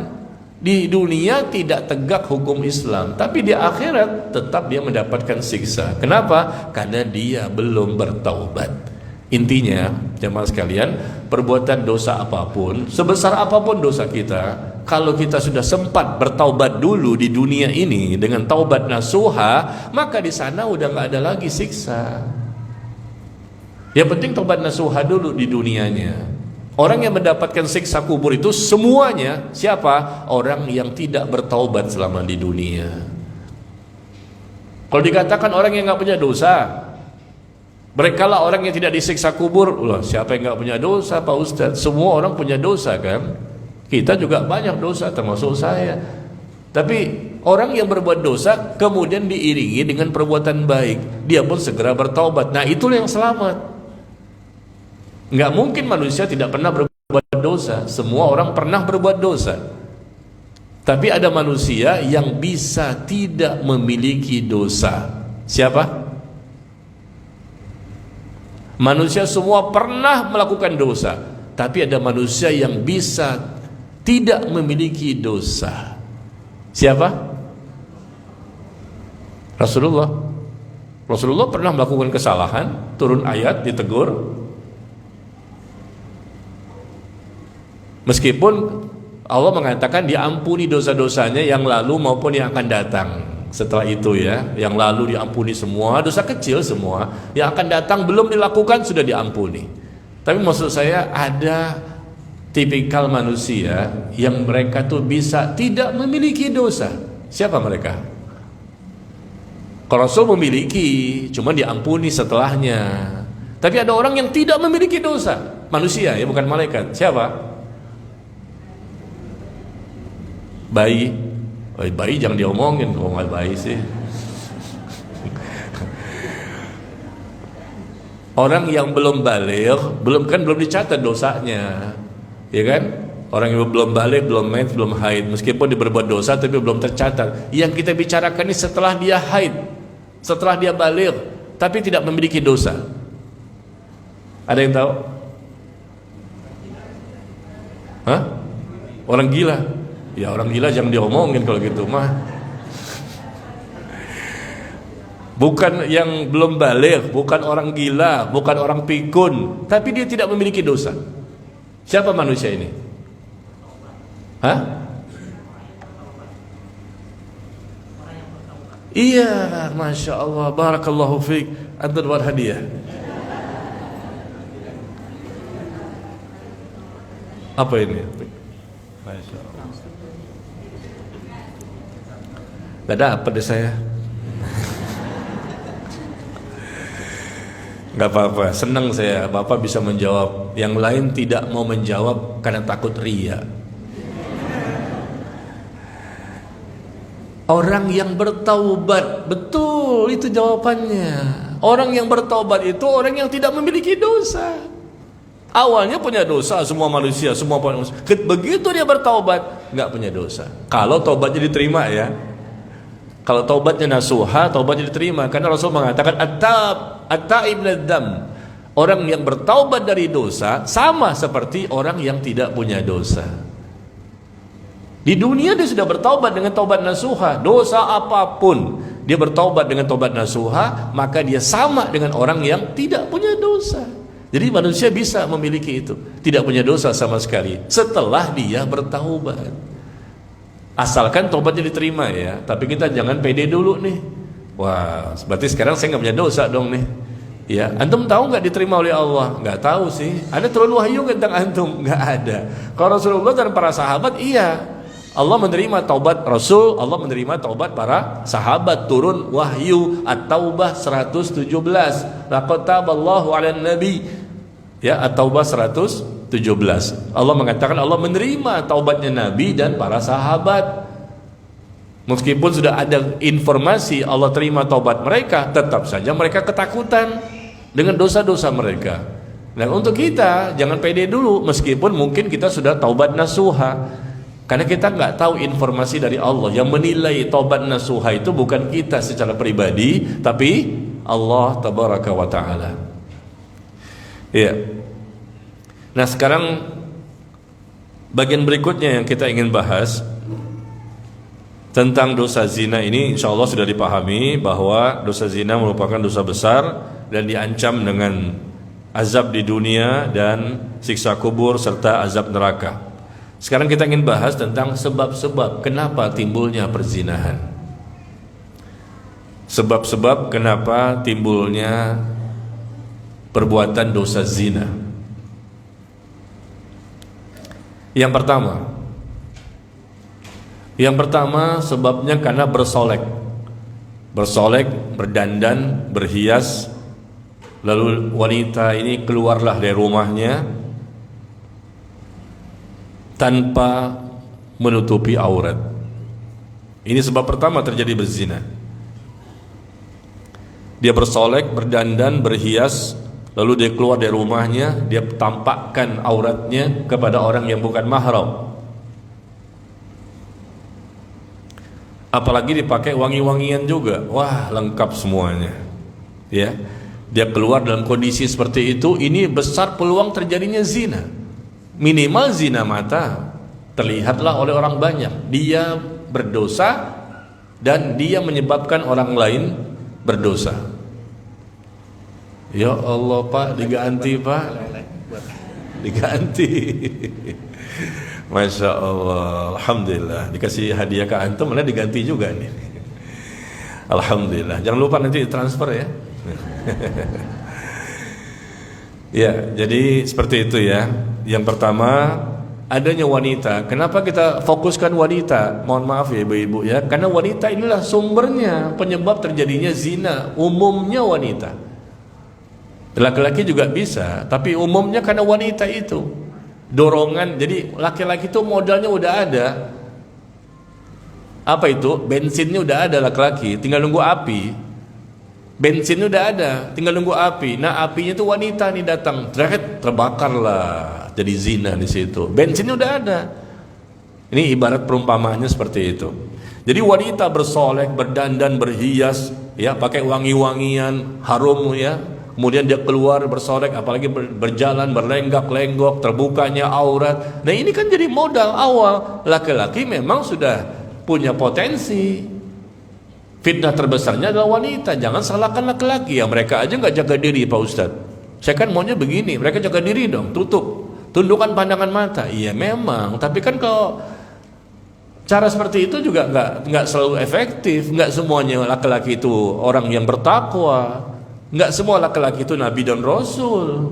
Di dunia tidak tegak hukum Islam, tapi di akhirat tetap dia mendapatkan siksa. Kenapa? Karena dia belum bertaubat. Intinya, jemaah sekalian, perbuatan dosa apapun, sebesar apapun dosa kita, kalau kita sudah sempat bertaubat dulu di dunia ini dengan taubat nasuha, maka di sana udah nggak ada lagi siksa. Yang penting taubat nasuha dulu di dunianya. Orang yang mendapatkan siksa kubur itu semuanya siapa? Orang yang tidak bertaubat selama di dunia. Kalau dikatakan orang yang nggak punya dosa, merekalah orang yang tidak disiksa kubur. Loh, siapa yang nggak punya dosa, Pak Ustadz? Semua orang punya dosa kan? Kita juga banyak dosa, termasuk saya. Tapi orang yang berbuat dosa kemudian diiringi dengan perbuatan baik, dia pun segera bertaubat. Nah, itulah yang selamat. Nggak mungkin manusia tidak pernah berbuat dosa. Semua orang pernah berbuat dosa. Tapi ada manusia yang bisa tidak memiliki dosa. Siapa? Manusia semua pernah melakukan dosa, tapi ada manusia yang bisa tidak memiliki dosa. Siapa? Rasulullah. Rasulullah pernah melakukan kesalahan, turun ayat, ditegur. Meskipun Allah mengatakan diampuni dosa-dosanya yang lalu maupun yang akan datang. Setelah itu ya, yang lalu diampuni semua, dosa kecil semua, yang akan datang belum dilakukan sudah diampuni. Tapi maksud saya ada tipikal manusia yang mereka tuh bisa tidak memiliki dosa. Siapa mereka? Kalau Rasul memiliki, cuma diampuni setelahnya. Tapi ada orang yang tidak memiliki dosa, manusia ya, bukan malaikat. Siapa? Bayi. Bayi jangan diomongin, kalau nggak bayi sih. Orang yang belum baligh, belum dicatat dosanya, ya kan? Orang yang belum baligh, belum mens, belum haid, meskipun dia berbuat dosa tapi belum tercatat. Yang kita bicarakan ini setelah dia haid, setelah dia baligh, tapi tidak memiliki dosa. Ada yang tahu? Hah? Orang gila. Ya orang gila jangan diomongin kalau gitu mah. Bukan yang belum baligh, bukan orang gila, bukan orang pikun, tapi dia tidak memiliki dosa. Siapa manusia ini? Hah? Iya, Masya Allah, barakallahu fiik. Antum war hadiah. Apa ini? Masya Allah. Gak dapat deh saya. Gak apa-apa, senang saya Bapak bisa menjawab. Yang lain tidak mau menjawab karena takut ria. Orang yang bertaubat, betul itu jawabannya. Orang yang bertaubat itu orang yang tidak memiliki dosa. Awalnya punya dosa semua manusia, semua manusia. Begitu dia bertaubat, nggak punya dosa. Kalau taubatnya diterima ya. Kalau taubatnya nasuha, taubatnya diterima. Karena Rasul mengatakan at-taib minadz-dzam. Orang yang bertaubat dari dosa sama seperti orang yang tidak punya dosa. Di dunia dia sudah bertaubat dengan taubat nasuha, dosa apapun dia bertaubat dengan taubat nasuha, maka dia sama dengan orang yang tidak punya dosa. Jadi manusia bisa memiliki itu, tidak punya dosa sama sekali setelah dia bertaubat. Asalkan taubatnya diterima ya. Tapi kita jangan pede dulu nih. Wah, berarti sekarang saya nggak punya dosa dong nih. Ya, antum tahu nggak diterima oleh Allah? Nggak tahu sih. Ada turun wahyu tentang antum? Nggak ada. Kalau Rasulullah dan para sahabat iya. Allah menerima taubat Rasul, Allah menerima taubat para sahabat. Turun wahyu At-Taubah 117. Laqad taballahu 'alan nabi. Ya, At-Taubah 117. Allah mengatakan Allah menerima taubatnya Nabi dan para sahabat. Meskipun sudah ada informasi Allah terima taubat mereka, tetap saja mereka ketakutan dengan dosa-dosa mereka. Dan untuk kita jangan pede dulu, meskipun mungkin kita sudah taubat nasuha. Karena kita nggak tahu informasi dari Allah. Yang menilai taubat nasuha itu bukan kita secara pribadi, tapi Allah tabaraka wa ta'ala. Ya. Nah sekarang bagian berikutnya yang kita ingin bahas tentang dosa zina ini, insya Allah sudah dipahami bahwa dosa zina merupakan dosa besar dan diancam dengan azab di dunia dan siksa kubur serta azab neraka. Sekarang kita ingin bahas tentang sebab-sebab kenapa timbulnya perzinahan. Sebab-sebab kenapa timbulnya perbuatan dosa zina. Yang pertama sebabnya karena bersolek, berdandan, berhias. Lalu wanita ini keluarlah dari rumahnya tanpa menutupi aurat. Ini sebab pertama terjadi berzina. Dia bersolek, berdandan, berhias, lalu dia keluar dari rumahnya, dia tampakkan auratnya kepada orang yang bukan mahram. Apalagi dipakai wangi-wangian juga. Wah, lengkap semuanya. Ya. Dia keluar dalam kondisi seperti itu, ini besar peluang terjadinya zina. Minimal zina mata, terlihatlah oleh orang banyak. Dia berdosa dan dia menyebabkan orang lain berdosa. Ya Allah Pak, diganti Pak, diganti. Masya Allah, Alhamdulillah. Dikasih hadiah ke antum, mana diganti juga nih. Alhamdulillah. Jangan lupa nanti transfer ya. Ya, jadi seperti itu ya. Yang pertama, adanya wanita. Kenapa kita fokuskan wanita? Mohon maaf ya ibu-ibu ya. Karena wanita inilah sumbernya penyebab terjadinya zina. Umumnya wanita. Laki-laki juga bisa, tapi umumnya karena wanita itu. Dorongan. Jadi laki-laki itu modalnya udah ada. Apa itu? Bensinnya udah ada laki-laki, tinggal nunggu api. Bensinnya udah ada, tinggal nunggu api. Nah apinya itu wanita nih datang, terbakarlah, jadi zina di situ. Bensinnya udah ada. Ini ibarat perumpamaannya seperti itu. Jadi wanita bersolek, berdandan, berhias, ya pakai wangi-wangian, harum ya. Kemudian dia keluar bersolek, apalagi berjalan berlenggak-lenggok, terbukanya aurat. Nah ini kan jadi modal awal. Laki-laki memang sudah punya potensi. Fitnah terbesarnya adalah wanita. Jangan salahkan laki-laki, ya mereka aja nggak jaga diri Pak Ustadz. Saya kan maunya begini, mereka jaga diri dong, tutup, tundukkan pandangan mata. Iya memang, tapi kan kalau cara seperti itu juga nggak selalu efektif. Nggak semuanya laki-laki itu orang yang bertakwa, nggak semua laki-laki itu nabi dan rasul.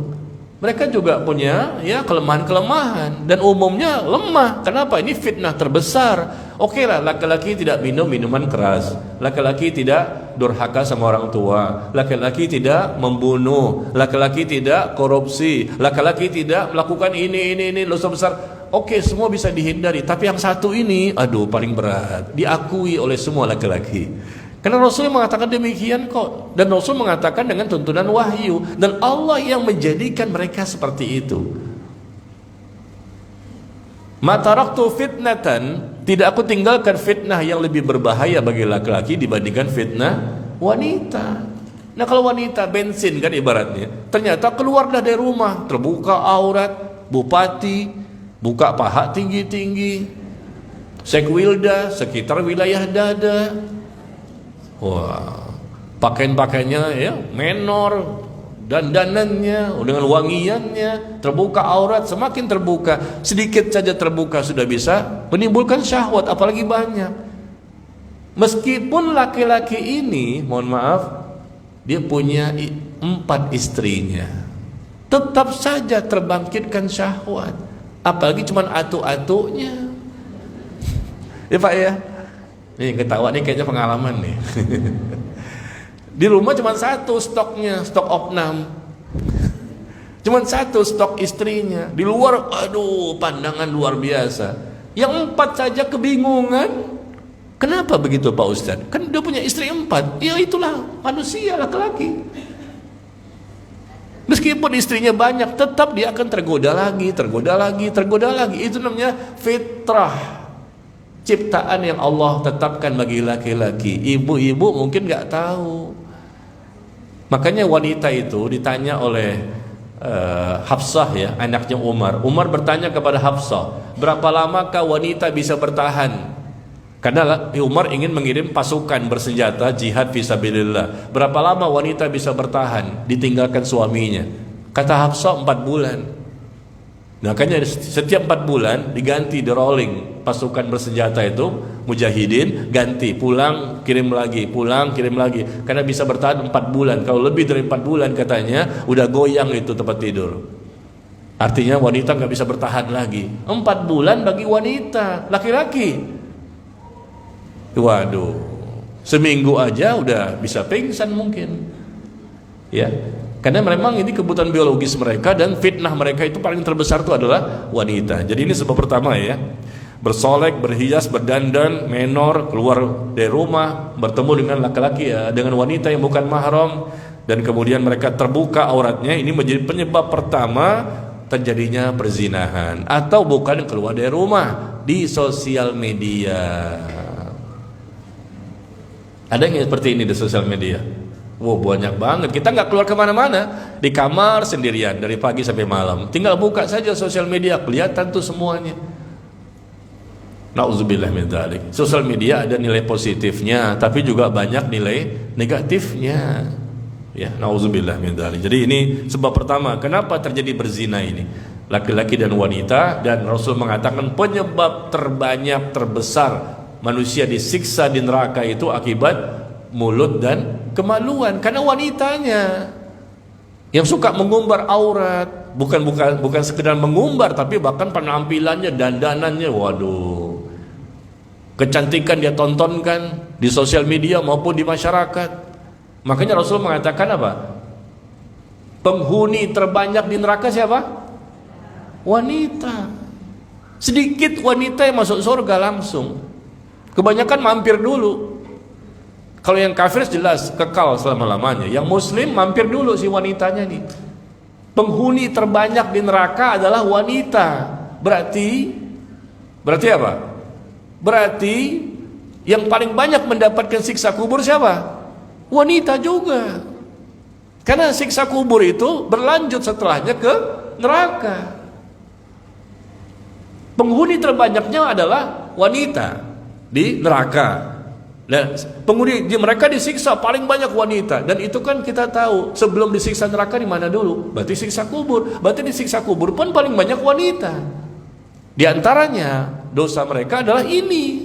Mereka juga punya ya kelemahan-kelemahan dan umumnya lemah. Kenapa? Ini fitnah terbesar. Oke lah, laki-laki tidak minum minuman keras, laki-laki tidak durhaka sama orang tua, laki-laki tidak membunuh, laki-laki tidak korupsi, laki-laki tidak melakukan ini dosa besar. Oke, semua bisa dihindari. Tapi yang satu ini, aduh paling berat, diakui oleh semua laki-laki. Karena Rasul mengatakan demikian kok. Dan Rasul mengatakan dengan tuntunan wahyu. Dan Allah yang menjadikan mereka seperti itu. Ma taraktu fitnatan, tidak aku tinggalkan fitnah yang lebih berbahaya bagi laki-laki dibandingkan fitnah wanita. Nah kalau wanita bensin kan ibaratnya, ternyata keluar dari rumah, terbuka aurat, bupati, buka paha tinggi-tinggi, sekwilda, sekitar wilayah dada. Wah, pakaian-pakaiannya ya menor, dandanannya dengan wangiannya, terbuka aurat, semakin terbuka, sedikit saja terbuka sudah bisa menimbulkan syahwat, apalagi banyak. Meskipun laki-laki ini, mohon maaf, dia punya 4 istrinya, tetap saja terbangkitkan syahwat, apalagi cuman atu-atunya. Ya Pak ya, nih ketawa nih kayaknya pengalaman nih. Di rumah cuma 1 stoknya, stok opnam, cuma 1 stok istrinya. Di luar, aduh, pandangan luar biasa. Yang 4 saja kebingungan. Kenapa begitu Pak Ustadz? Kan dia punya istri 4. Ya itulah manusia, laki-laki. Meskipun istrinya banyak, tetap dia akan tergoda lagi, tergoda lagi, tergoda lagi. Itu namanya fitrah, ciptaan yang Allah tetapkan bagi laki-laki. Ibu-ibu mungkin nggak tahu. Makanya wanita itu ditanya oleh Hafsah ya, anaknya Umar. Umar bertanya kepada Hafsah, berapa lamakah wanita bisa bertahan? Karena Umar ingin mengirim pasukan bersenjata jihad fisabilillah. Berapa lama wanita bisa bertahan ditinggalkan suaminya? Kata Hafsah 4 bulan. Nah, makanya setiap 4 bulan diganti, di rolling pasukan bersenjata itu, mujahidin, ganti, pulang kirim lagi, pulang kirim lagi, karena bisa bertahan 4 bulan. Kalau lebih dari 4 bulan katanya udah goyang itu tempat tidur. Artinya wanita nggak bisa bertahan lagi. 4 bulan bagi wanita, laki-laki, waduh, seminggu aja udah bisa pingsan mungkin. Ya, karena memang ini kebutuhan biologis mereka, dan fitnah mereka itu paling terbesar itu adalah wanita. Jadi ini sebab pertama ya, bersolek, berhias, berdandan, menor, keluar dari rumah, bertemu dengan laki-laki ya, dengan wanita yang bukan mahram, dan kemudian mereka terbuka auratnya. Ini menjadi penyebab pertama terjadinya perzinahan. Atau bukan keluar dari rumah, di sosial media. Ada yang seperti ini di sosial media? Wow, banyak banget. Kita nggak keluar kemana-mana, di kamar sendirian dari pagi sampai malam. Tinggal buka saja sosial media, kelihatan tuh semuanya. Nauzubillah min dzalik. Sosial media ada nilai positifnya, tapi juga banyak nilai negatifnya. Ya, nauzubillah min dzalik. Jadi ini sebab pertama kenapa terjadi berzina ini, laki-laki dan wanita. Dan Rasul mengatakan penyebab terbanyak, terbesar manusia disiksa di neraka itu akibat mulut dan kemaluan. Karena wanitanya yang suka mengumbar aurat, bukan sekedar mengumbar, tapi bahkan penampilannya, dandanannya, waduh, kecantikan dia tontonkan di sosial media maupun di masyarakat. Makanya Rasul mengatakan apa? Penghuni terbanyak di neraka siapa? Wanita. Sedikit wanita yang masuk surga langsung. Kebanyakan mampir dulu. Kalau yang kafir jelas kekal selama-lamanya. Yang muslim mampir dulu si wanitanya nih. Penghuni terbanyak di neraka adalah wanita. Berarti apa? Berarti yang paling banyak mendapatkan siksa kubur siapa? Wanita juga. Karena siksa kubur itu berlanjut setelahnya ke neraka. Penghuni terbanyaknya adalah wanita di neraka. Dan penghuni mereka disiksa paling banyak wanita. Dan itu kan kita tahu, sebelum disiksa neraka di mana dulu? Berarti siksa kubur. Berarti di siksa kubur pun paling banyak wanita. Di antaranya dosa mereka adalah ini.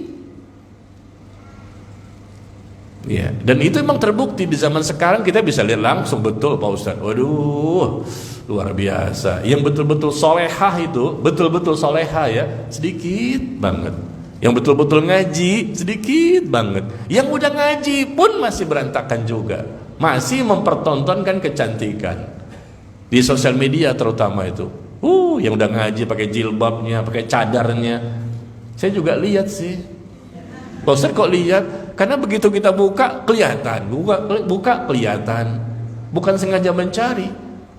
Ya, dan itu memang terbukti di zaman sekarang. Kita bisa lihat langsung, betul Pak Ustadz. Waduh, luar biasa. Yang betul-betul solehah itu, betul-betul solehah ya, sedikit banget. Yang betul-betul ngaji sedikit banget. Yang udah ngaji pun masih berantakan juga, masih mempertontonkan kecantikan di sosial media terutama itu. Yang udah ngaji pakai jilbabnya, pakai cadarnya. Saya juga lihat sih. Pak Ustaz kok lihat? Karena begitu kita buka kelihatan, buka kelihatan. Bukan sengaja mencari.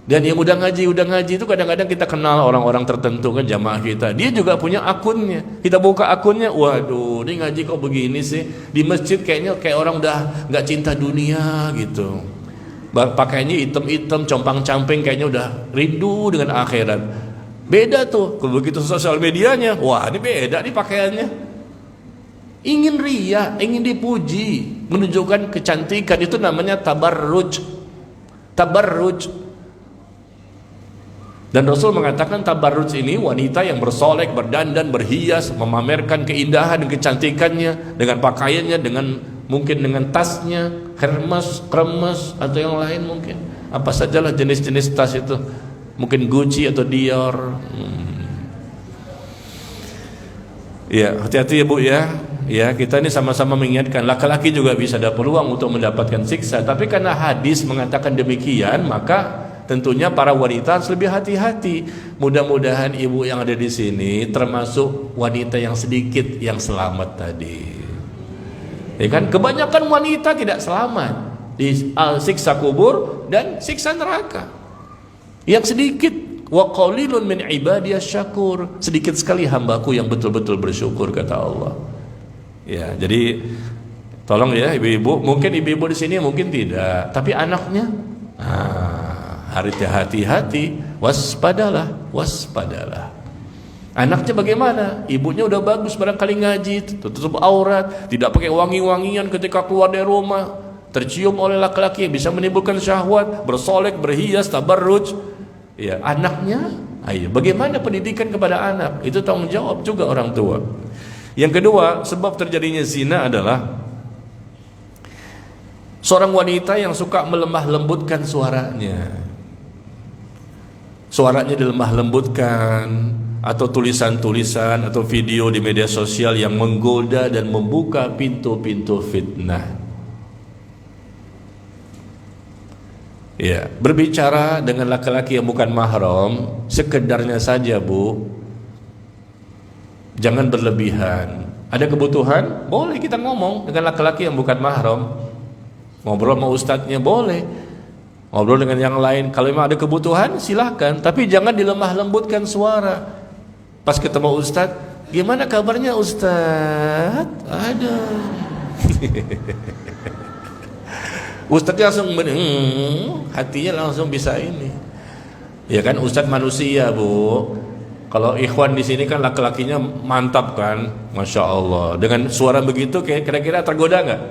Dan yang udah ngaji itu kadang-kadang kita kenal orang-orang tertentu kan, jamaah kita. Dia juga punya akunnya. Kita buka akunnya, waduh, ini ngaji kok begini sih. Di masjid kayaknya kayak orang udah nggak cinta dunia gitu. Pakainya hitam-hitam, compang-camping, kayaknya udah rindu dengan akhirat. Beda tuh, kalau begitu sosial medianya, wah ini beda nih pakaiannya. Ingin ria, ingin dipuji, menunjukkan kecantikan, itu namanya tabarruj. Tabarruj. Dan Rasul mengatakan tabarruj ini wanita yang bersolek, berdandan, berhias, memamerkan keindahan dan kecantikannya dengan pakaiannya, mungkin dengan tasnya, Hermes, kremes atau yang lain mungkin. Apa sajalah jenis-jenis tas itu. Mungkin Gucci atau Dior. Ya, hati-hati ya Bu ya. Ya, kita ini sama-sama mengingatkan, laki-laki juga bisa ada peluang untuk mendapatkan siksa, tapi karena hadis mengatakan demikian, maka tentunya para wanita harus lebih hati-hati. Mudah-mudahan ibu yang ada di sini termasuk wanita yang sedikit yang selamat tadi. Ya kan? Kebanyakan wanita tidak selamat di siksa kubur dan siksa neraka. Yang sedikit, wa qalilun min ibadiyas syakur. Sedikit sekali hambaku yang betul-betul bersyukur, kata Allah. Ya, jadi tolong ya ibu-ibu, mungkin ibu-ibu di sini mungkin tidak, tapi anaknya hati-hati, waspadalah. Anaknya bagaimana? Ibunya udah bagus barangkali ngaji, tutup aurat, tidak pakai wangi-wangian ketika keluar dari rumah, tercium oleh laki-laki yang bisa menimbulkan syahwat, bersolek, berhias, tabarruj. Ya, anaknya, ayo, bagaimana pendidikan kepada anak? Itu tanggung jawab juga orang tua. Yang kedua, sebab terjadinya zina adalah seorang wanita yang suka melemah lembutkan suaranya. Suaranya dilemah lembutkan, atau tulisan-tulisan atau video di media sosial yang menggoda dan membuka pintu-pintu fitnah. Ya, berbicara dengan laki-laki yang bukan mahram sekedarnya saja, Bu. Jangan berlebihan. Ada kebutuhan, boleh kita ngomong dengan laki-laki yang bukan mahram. Ngobrol sama ustadznya boleh. Ngobrol dengan yang lain. Kalau memang ada kebutuhan, silahkan. Tapi jangan dilemah lembutkan suara. Pas ketemu ustadz, gimana kabarnya ustadz? Aduh. Ustadznya langsung hatinya langsung bisa ini. Ya kan, ustadz manusia, Bu. Kalau ikhwan di sini kan laki-lakinya mantap kan, masya Allah. Dengan suara begitu, kira-kira tergoda nggak?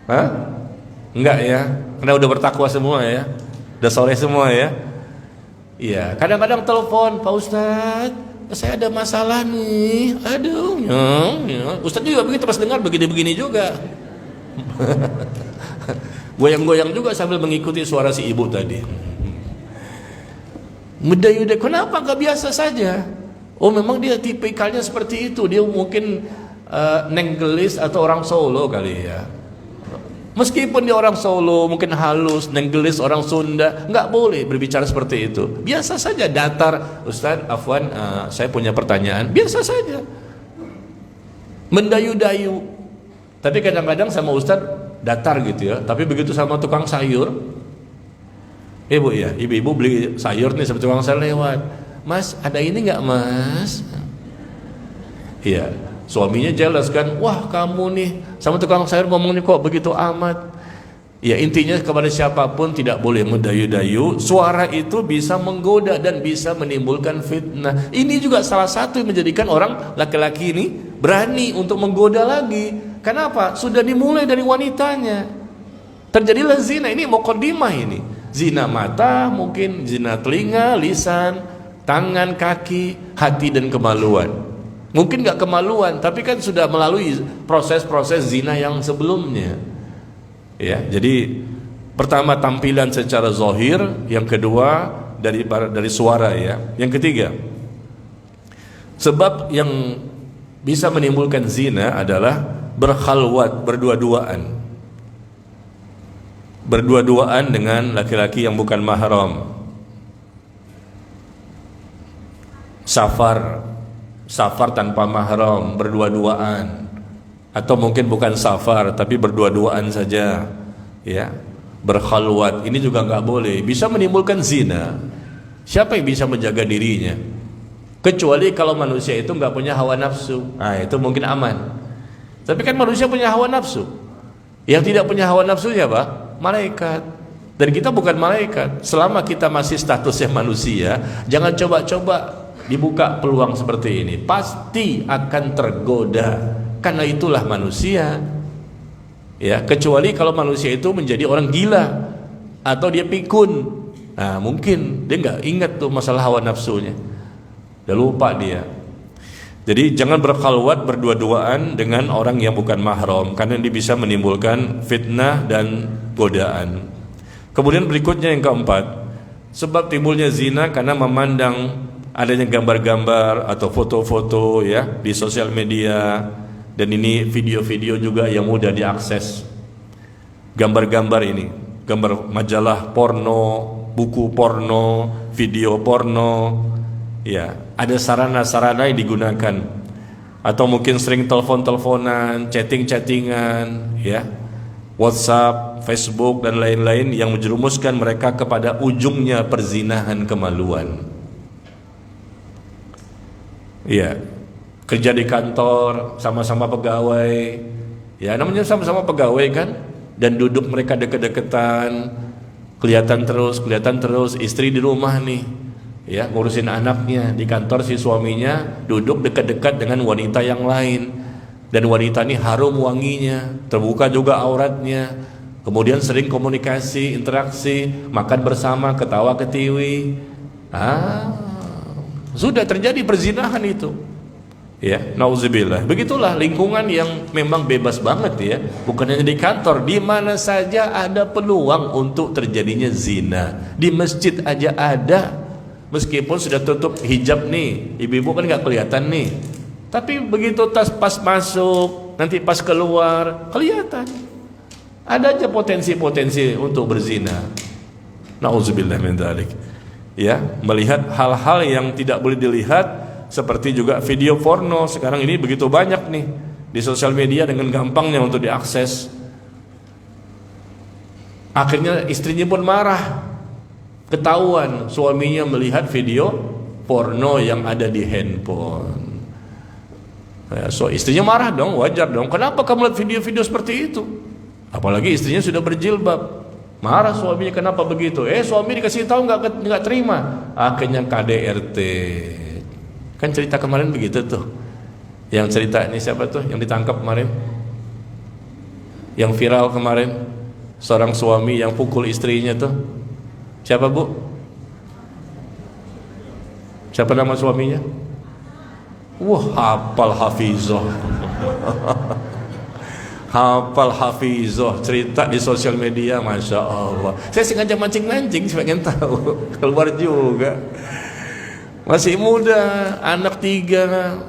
Hah? Enggak ya, karena udah bertakwa semua ya, udah soleh semua ya. Iya, kadang-kadang telepon, Pak Ustadz, saya ada masalah nih, aduh, ya. Ustadz juga begitu, pas dengar begini-begini juga. Goyang-goyang juga sambil mengikuti suara si ibu tadi. Mudah-mudahan, kenapa nggak biasa saja? Oh, memang dia tipikalnya seperti itu. Dia mungkin nenggelis atau orang Solo kali ya. Meskipun dia orang Solo, mungkin halus, nenggelis orang Sunda, nggak boleh berbicara seperti itu. Biasa saja, datar. Ustadz, afwan, saya punya pertanyaan. Biasa saja. Mendayu-dayu. Tapi kadang-kadang sama Ustadz datar gitu ya. Tapi begitu sama tukang sayur, ibu ya, ibu-ibu beli sayur nih sama tukang sayur lewat. Mas, ada ini nggak Mas? Iya. Suaminya jelas kan, wah kamu nih sama tukang sayur ngomongnya kok begitu amat. Ya, intinya kepada siapapun tidak boleh mendayu-dayu. Suara itu bisa menggoda dan bisa menimbulkan fitnah. Ini juga salah satu yang menjadikan orang laki-laki ini berani untuk menggoda lagi. Kenapa? Sudah dimulai dari wanitanya. Terjadilah zina, ini muqaddimah ini. Zina mata, mungkin zina telinga, lisan, tangan, kaki, hati dan kemaluan. Mungkin gak kemaluan, tapi kan sudah melalui proses-proses zina yang sebelumnya. Ya, jadi pertama tampilan secara zahir, yang kedua dari suara ya. Yang ketiga, sebab yang bisa menimbulkan zina adalah berkhalwat, berdua-duaan dengan laki-laki yang bukan mahram. Safar tanpa mahram, berdua-duaan, atau mungkin bukan safar tapi berdua-duaan saja ya. berkhalwat, ini juga nggak boleh, bisa menimbulkan zina. Siapa yang bisa menjaga dirinya? Kecuali kalau manusia itu nggak punya hawa nafsu, nah itu mungkin aman. Tapi kan manusia punya hawa nafsu. Yang tidak punya hawa nafsu siapa? Malaikat. Dan kita bukan malaikat. Selama kita masih statusnya manusia, jangan coba-coba dibuka peluang seperti ini. Pasti akan tergoda, karena itulah manusia. Ya, kecuali kalau manusia itu menjadi orang gila atau dia pikun. Nah, mungkin dia nggak ingat tuh masalah hawa nafsunya. Udah lupa dia. Jadi jangan berkhalwat berdua-duaan dengan orang yang bukan mahram, karena ini bisa menimbulkan fitnah dan godaan. Kemudian berikutnya yang keempat, sebab timbulnya zina karena memandang adanya gambar-gambar atau foto-foto ya di sosial media, dan ini video-video juga yang mudah diakses. Gambar-gambar ini, gambar majalah porno, buku porno, video porno, ya, ada sarana-sarana yang digunakan. Atau mungkin sering telepon-teleponan, chatting-chattingan, ya, WhatsApp, Facebook dan lain-lain yang menjerumuskan mereka kepada ujungnya perzinahan, kemaluan. Ya, kerja di kantor sama-sama pegawai, ya namanya sama-sama pegawai kan, dan duduk mereka deket-deketan, kelihatan terus istri di rumah nih, ya ngurusin anaknya. Di kantor si suaminya duduk dekat-dekat dengan wanita yang lain, dan wanita ini harum wanginya, terbuka juga auratnya. Kemudian sering komunikasi, interaksi, makan bersama, ketawa ketiwi. Sudah terjadi perzinahan itu. Ya, nauzubillah. Begitulah lingkungan yang memang bebas banget ya. Bukan hanya di kantor, di mana saja ada peluang untuk terjadinya zina. Di masjid aja ada. Meskipun sudah tutup hijab nih, ibu-ibu kan nggak kelihatan nih. Tapi begitu pas masuk, nanti pas keluar, kelihatan. Ada aja potensi-potensi untuk berzina. Nauzubillah min dzalik. Ya, melihat hal-hal yang tidak boleh dilihat, seperti juga video porno. Sekarang ini begitu banyak nih di sosial media, dengan gampangnya untuk diakses. Akhirnya istrinya pun marah, ketahuan suaminya melihat video porno yang ada di handphone. So istrinya marah dong, wajar dong. Kenapa kamu lihat video-video seperti itu? Apalagi istrinya sudah berjilbab. Marah suaminya, kenapa begitu? Suami dikasih tahu nggak terima. Akhirnya KDRT. Kan cerita kemarin begitu tuh. Yang cerita ini siapa tuh yang ditangkap kemarin? Yang viral kemarin, seorang suami yang pukul istrinya tuh. Siapa bu? Siapa nama suaminya? Wah, hafal Hafizah. Hafal Hafizah, cerita di sosial media, Masya Allah. Saya sengaja mancing-mancing, saya pengen tahu. Keluar juga. Masih muda, anak 3.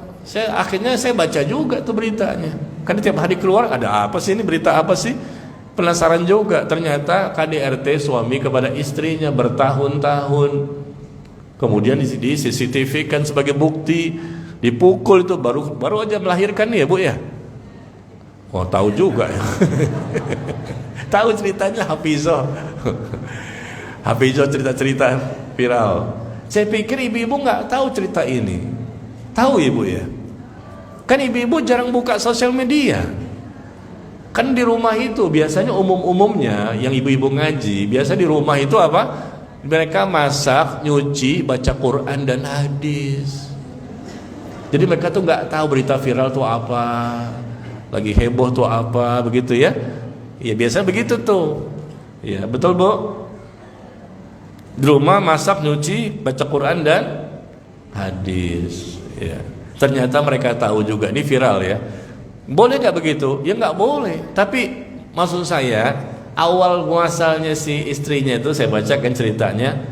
Akhirnya saya baca juga tuh beritanya. Kan tiap hari keluar, ada apa sih ini, berita apa sih? Penasaran juga. Ternyata KDRT suami kepada istrinya bertahun-tahun. Kemudian di CCTV kan sebagai bukti, dipukul itu baru aja melahirkan nih ya bu ya. Oh tahu juga ya. Tahu ceritanya Hafizah. Hafizah cerita-cerita viral. Saya pikir ibu-ibu nggak tahu cerita ini. Tahu ibu ya? Kan ibu-ibu jarang buka sosial media. Kan di rumah itu biasanya umumnya yang ibu-ibu ngaji, biasa di rumah itu apa? Mereka masak, nyuci, baca Quran dan hadis. Jadi mereka tuh nggak tahu berita viral tuh apa, lagi heboh tuh apa, begitu ya? Ya biasa begitu tuh. Ya betul bu. Di rumah masak, nyuci, baca Quran dan hadis. Ya. Ternyata mereka tahu juga, ini viral ya. Boleh nggak begitu? Ya nggak boleh. Tapi maksud saya, awal muasalnya si istrinya itu saya bacakan ceritanya.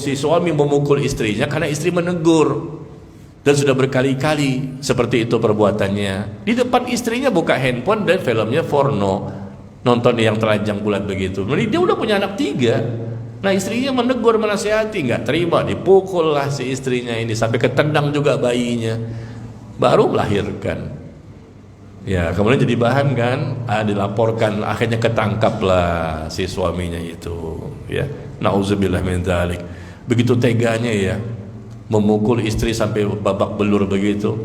Si suami memukul istrinya karena istri menegur. Dan sudah berkali-kali seperti itu perbuatannya. Di depan istrinya buka handphone dan filmnya porno, nonton yang telanjang bulat begitu. Jadi dia udah punya anak 3. Nah istrinya menegur, menasihati, nggak terima, dipukul lah si istrinya ini sampai ketendang juga bayinya. Baru melahirkan. Ya, kemudian jadi bahan kan, dilaporkan, akhirnya ketangkaplah si suaminya itu, ya. Nauzubillah min dzalik. Begitu teganya ya, memukul istri sampai babak belur begitu.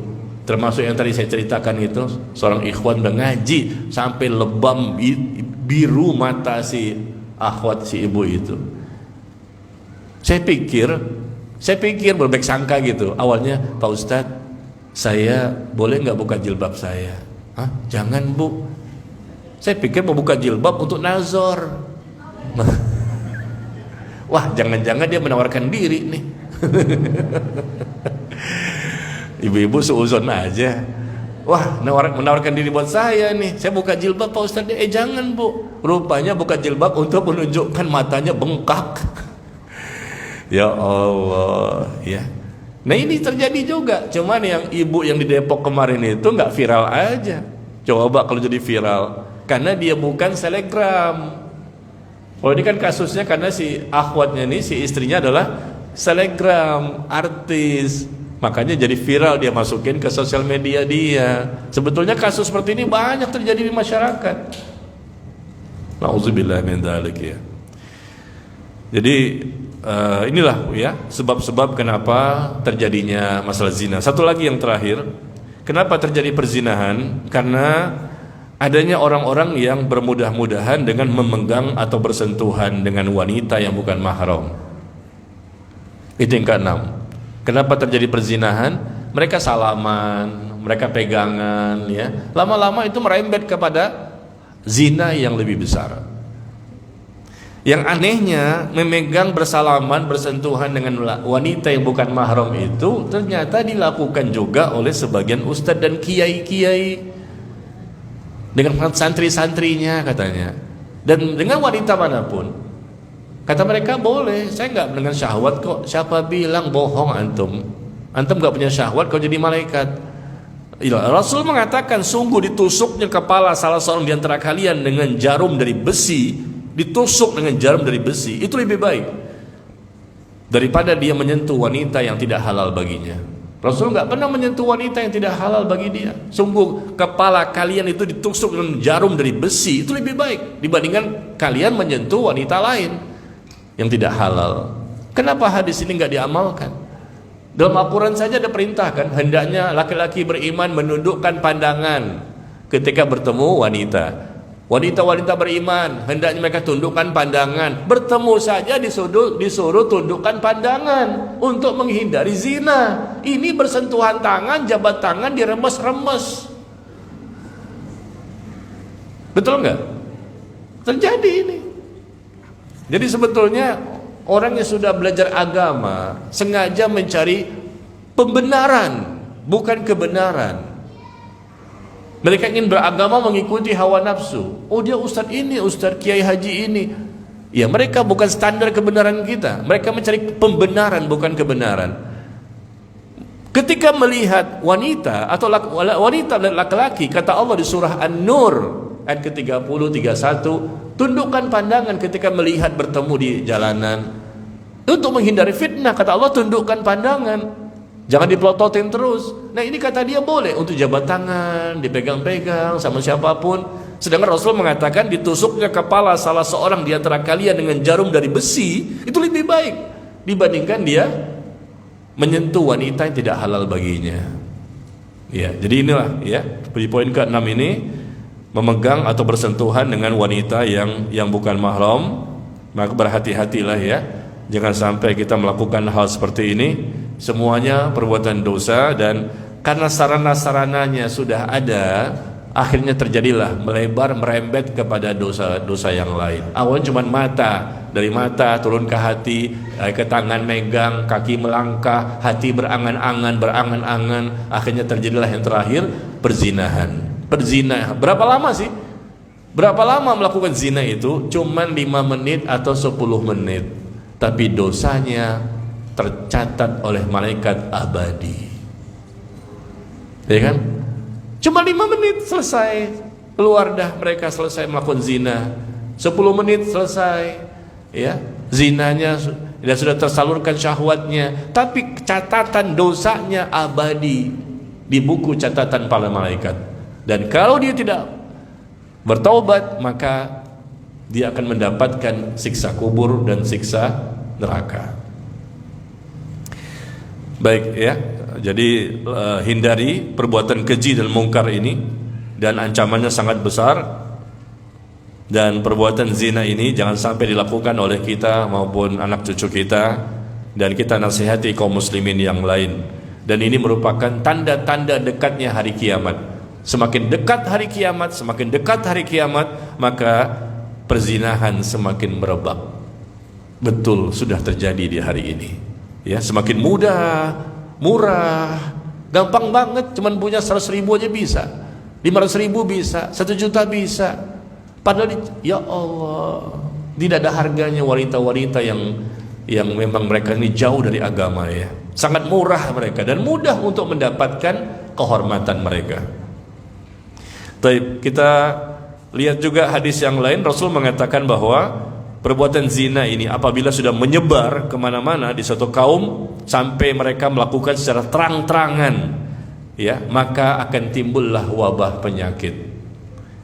Termasuk yang tadi saya ceritakan itu, seorang ikhwan udah ngaji sampai lebam biru mata si akhwat si ibu itu. Saya pikir berbaik sangka gitu. Awalnya, Pak Ustadz, saya boleh nggak buka jilbab saya? Hah? Jangan Bu. Saya pikir mau buka jilbab untuk nazar. Wah, jangan-jangan dia menawarkan diri nih. Ibu-ibu seuzon aja. Wah, menawarkan diri buat saya nih. Saya buka jilbab Pak Ustadz. Jangan Bu. Rupanya buka jilbab untuk menunjukkan matanya bengkak. Ya Allah, ya. Nah ini terjadi juga. Cuman yang ibu yang di Depok kemarin itu nggak viral aja. Coba kalau jadi viral, karena dia bukan selebgram. Oh ini kan kasusnya karena si akhwatnya nih, si istrinya adalah selebgram, artis. Makanya jadi viral, dia masukin ke sosial media dia. Sebetulnya kasus seperti ini banyak terjadi di masyarakat. Nauzubillah min dzalik ya. Jadi inilah ya sebab-sebab kenapa terjadinya masalah zina. Satu lagi yang terakhir, kenapa terjadi perzinahan? Karena adanya orang-orang yang bermudah-mudahan dengan memegang atau bersentuhan dengan wanita yang bukan mahram. Itu yang keenam. Kenapa terjadi perzinahan? Mereka salaman, mereka pegangan, ya. Lama-lama itu merembet kepada zina yang lebih besar. Yang anehnya, memegang, bersalaman, bersentuhan dengan wanita yang bukan mahram itu ternyata dilakukan juga oleh sebagian ustadz dan kiai-kiai dengan santri-santrinya katanya. Dan dengan wanita manapun, kata mereka boleh. Saya nggak dengan syahwat kok. Siapa bilang? Bohong antum. Antum nggak punya syahwat kau jadi malaikat. Rasul mengatakan, sungguh ditusuknya kepala salah seorang di antara kalian dengan jarum dari besi, ditusuk dengan jarum dari besi, itu lebih baik daripada dia menyentuh wanita yang tidak halal baginya. Rasul nggak pernah menyentuh wanita yang tidak halal bagi dia. Sungguh kepala kalian itu ditusuk dengan jarum dari besi, itu lebih baik dibandingkan kalian menyentuh wanita lain yang tidak halal. Kenapa hadis ini nggak diamalkan? Dalam Al-Quran saja ada perintah kan, hendaknya laki-laki beriman menundukkan pandangan ketika bertemu wanita. Wanita-wanita beriman hendaknya mereka tundukkan pandangan. Bertemu saja disuruh tundukkan pandangan untuk menghindari zina. Ini bersentuhan tangan, jabat tangan diremes-remes. Betul nggak? Terjadi ini. Jadi sebetulnya orang yang sudah belajar agama sengaja mencari pembenaran, bukan kebenaran. Mereka ingin beragama mengikuti hawa nafsu. Oh dia ustadz ini, ustadz kiai haji ini. Ya mereka bukan standar kebenaran kita. Mereka mencari pembenaran bukan kebenaran. Ketika melihat wanita atau wanita dan laki-laki, kata Allah di surah An-Nur ayat ke-30, 31, tundukkan pandangan ketika melihat bertemu di jalanan. Untuk menghindari fitnah, kata Allah, tundukkan pandangan. Jangan dipelototin terus. Nah ini kata dia boleh untuk jabat tangan, dipegang-pegang sama siapapun. Sedangkan Rasul mengatakan ditusuknya kepala salah seorang di antara kalian dengan jarum dari besi itu lebih baik dibandingkan dia menyentuh wanita yang tidak halal baginya. Ya, jadi inilah ya di poin ke-6 ini, memegang atau bersentuhan dengan wanita yang bukan mahram. Maka berhati-hatilah ya, jangan sampai kita melakukan hal seperti ini. Semuanya perbuatan dosa, dan karena sarana-sarananya sudah ada, akhirnya terjadilah melebar, merembet kepada dosa-dosa yang lain. Awalnya cuma mata, dari mata turun ke hati, ke tangan megang, kaki melangkah, hati berangan-angan, akhirnya terjadilah yang terakhir, perzinahan. Perzinahan, berapa lama sih? Berapa lama melakukan zina itu? Cuman 5 menit atau 10 menit, tapi dosanya tercatat oleh malaikat abadi. Ya kan? Cuma 5 menit selesai, keluar dah mereka, selesai melakukan zina. 10 menit selesai, ya, zinanya dan sudah tersalurkan syahwatnya, tapi catatan dosanya abadi di buku catatan para malaikat. Dan kalau dia tidak bertaubat, maka dia akan mendapatkan siksa kubur dan siksa neraka. Baik ya, jadi hindari perbuatan keji dan mungkar ini, dan ancamannya sangat besar. Dan perbuatan zina ini jangan sampai dilakukan oleh kita maupun anak cucu kita, dan kita nasihati kaum muslimin yang lain. Dan ini merupakan tanda-tanda dekatnya hari kiamat. Semakin dekat hari kiamat, semakin dekat hari kiamat, maka perzinahan semakin merebak. Betul, sudah terjadi di hari ini. Ya, semakin mudah, murah, gampang banget, cuman punya 100.000 aja bisa, 500.000 bisa, 1 juta bisa. Padahal ya Allah, tidak ada harganya wanita-wanita yang memang mereka ini jauh dari agama ya. Sangat murah mereka dan mudah untuk mendapatkan kehormatan mereka. Baik, kita lihat juga hadis yang lain. Rasul mengatakan bahwa perbuatan zina ini apabila sudah menyebar kemana-mana di suatu kaum sampai mereka melakukan secara terang-terangan, ya, maka akan timbullah wabah penyakit.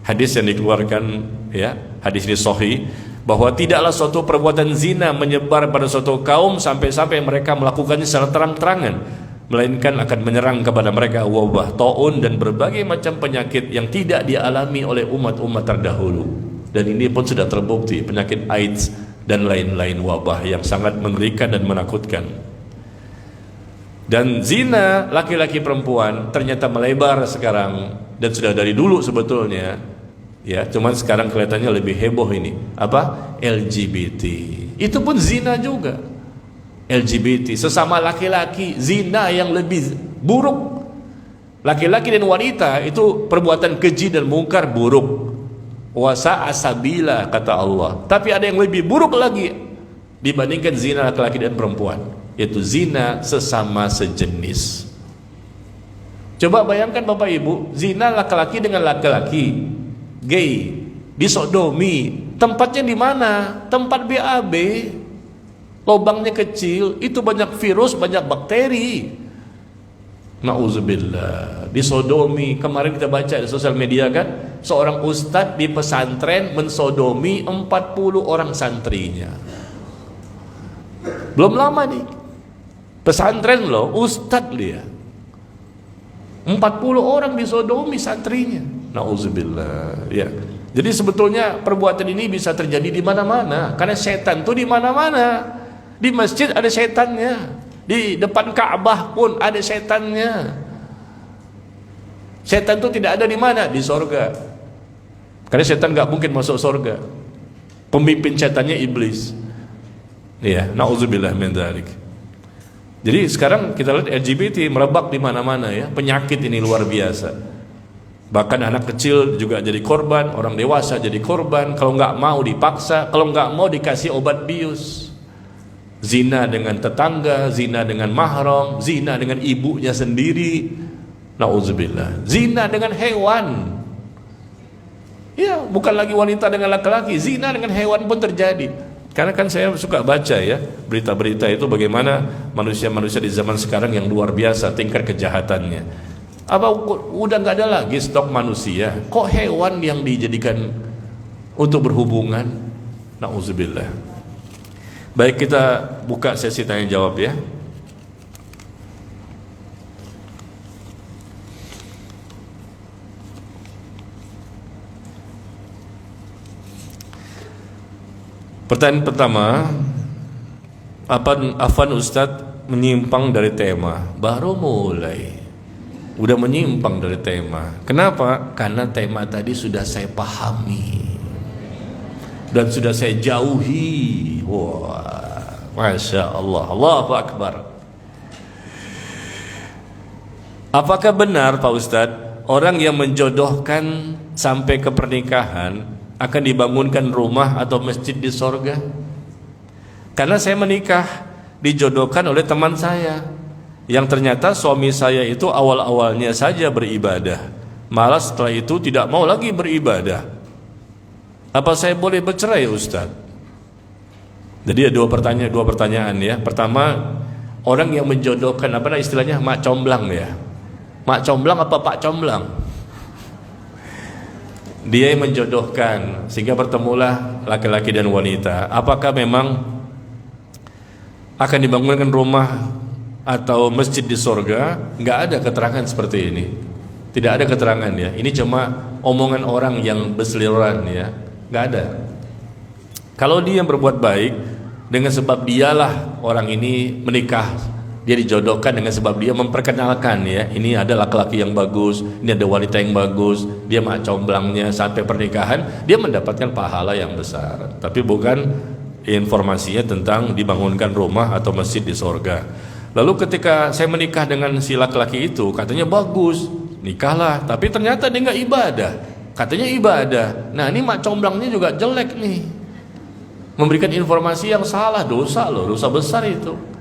Hadis yang dikeluarkan, ya, hadis ini sahih, bahwa tidaklah suatu perbuatan zina menyebar pada suatu kaum sampai-sampai mereka melakukannya secara terang-terangan, melainkan akan menyerang kepada mereka wabah, taun dan berbagai macam penyakit yang tidak dialami oleh umat-umat terdahulu. Dan ini pun sudah terbukti, penyakit AIDS dan lain-lain wabah yang sangat mengerikan dan menakutkan. Dan zina laki-laki perempuan ternyata melebar sekarang, dan sudah dari dulu sebetulnya, ya, cuman sekarang kelihatannya lebih heboh ini. Apa? LGBT. Itu pun zina juga. LGBT, sesama laki-laki, zina yang lebih buruk. Laki-laki dan wanita itu perbuatan keji dan mungkar buruk. Wasa asabila, kata Allah. Tapi ada yang lebih buruk lagi dibandingkan zina laki-laki dan perempuan, yaitu zina sesama sejenis. Coba bayangkan Bapak Ibu, zina laki-laki dengan laki-laki, gay, disodomi. Tempatnya di mana? Tempat BAB. Lobangnya kecil, itu banyak virus, banyak bakteri. Nauzubillah. Disodomi. Kemarin kita baca di sosial media kan, seorang ustadz di pesantren mensodomi 40 orang santrinya. Belum lama nih, pesantren loh, ustadz dia, 40 orang disodomi santrinya. Nauzubillah. Ya. Jadi sebetulnya perbuatan ini bisa terjadi di mana-mana, karena setan tuh di mana-mana. Di masjid ada setannya, di depan Ka'bah pun ada setannya. Setan itu tidak ada di mana? Di sorga. Karena setan nggak mungkin masuk sorga. Pemimpin setannya iblis. Ya, nauzubillah min dzalik. Jadi sekarang kita lihat LGBT merebak di mana-mana ya. Penyakit ini luar biasa. Bahkan anak kecil juga jadi korban, orang dewasa jadi korban. Kalau nggak mau dipaksa, kalau nggak mau dikasih obat bius. Zina dengan tetangga, zina dengan mahram, zina dengan ibunya sendiri. Nauzubillah. Zina dengan hewan. Ya, bukan lagi wanita dengan laki-laki, zina dengan hewan pun terjadi. Karena kan saya suka baca ya berita-berita itu, bagaimana manusia-manusia di zaman sekarang yang luar biasa tingkat kejahatannya. Apa udah nggak ada lagi stok manusia? Kok hewan yang dijadikan untuk berhubungan? Nauzubillah. Baik, kita buka sesi tanya jawab ya. Pertanyaan pertama, Afan Ustadz menyimpang dari tema. Baru mulai udah menyimpang dari tema. Kenapa? Karena tema tadi sudah saya pahami dan sudah saya jauhi. Wah, Masya Allah, Allahu Akbar. Apakah benar Pak Ustadz, orang yang menjodohkan sampai ke pernikahan akan dibangunkan rumah atau masjid di sorga? Karena saya menikah dijodohkan oleh teman saya, yang ternyata suami saya itu awal-awalnya saja beribadah, malah setelah itu tidak mau lagi beribadah. Apa saya boleh bercerai Ustaz? Jadi ada dua pertanyaan ya. Pertama, orang yang menjodohkan, apa istilahnya, mak comblang ya. Mak comblang apa pak comblang? dia yang menjodohkan sehingga bertemulah laki-laki dan wanita. Apakah memang akan dibangunkan rumah atau masjid di sorga? Nggak ada keterangan seperti ini. Tidak ada keterangan ya. Ini cuma omongan orang yang berseliweran ya. Nggak ada. Kalau dia yang berbuat baik dengan sebab dialah orang ini menikah, dia dijodohkan dengan sebab dia memperkenalkan ya, ini ada laki-laki yang bagus, ini ada wanita yang bagus, dia mak comblangnya sampai pernikahan, dia mendapatkan pahala yang besar. Tapi bukan informasinya tentang dibangunkan rumah atau masjid di sorga. Lalu ketika saya menikah dengan si laki-laki itu, katanya bagus, nikahlah, tapi ternyata dia nggak ibadah, katanya ibadah. Nah ini mak comblangnya juga jelek nih, memberikan informasi yang salah, dosa loh, dosa besar itu.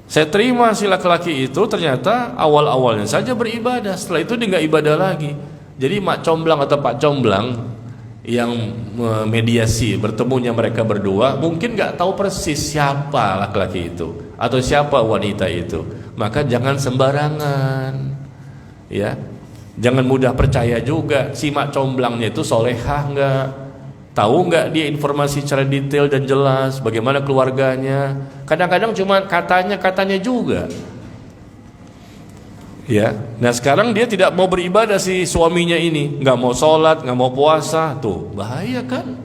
Saya terima si laki-laki itu ternyata awal-awalnya saja beribadah, setelah itu dia nggak ibadah lagi. Jadi mak comblang atau pak comblang yang mediasi bertemunya mereka berdua mungkin nggak tahu persis siapa laki-laki itu atau siapa wanita itu. Maka jangan sembarangan, ya, jangan mudah percaya juga. Si mak comblangnya itu solehah nggak? Tahu nggak dia informasi secara detail dan jelas bagaimana keluarganya? Kadang-kadang cuma katanya juga. Ya, nah sekarang dia tidak mau beribadah si suaminya ini, nggak mau sholat, nggak mau puasa, tuh bahaya kan?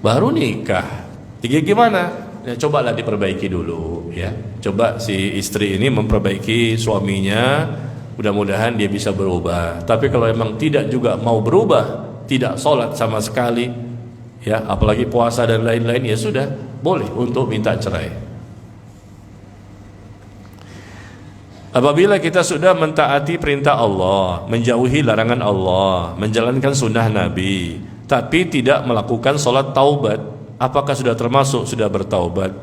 Baru nikah, gimana? Ya, cobalah diperbaiki dulu, ya. Coba si istri ini memperbaiki suaminya, mudah-mudahan dia bisa berubah. Tapi kalau emang tidak juga mau berubah, tidak sholat sama sekali, ya, apalagi puasa dan lain-lain, ya sudah, boleh untuk minta cerai. Apabila kita sudah mentaati perintah Allah, menjauhi larangan Allah, menjalankan sunnah Nabi, tapi tidak melakukan sholat taubat, apakah sudah termasuk sudah bertaubat?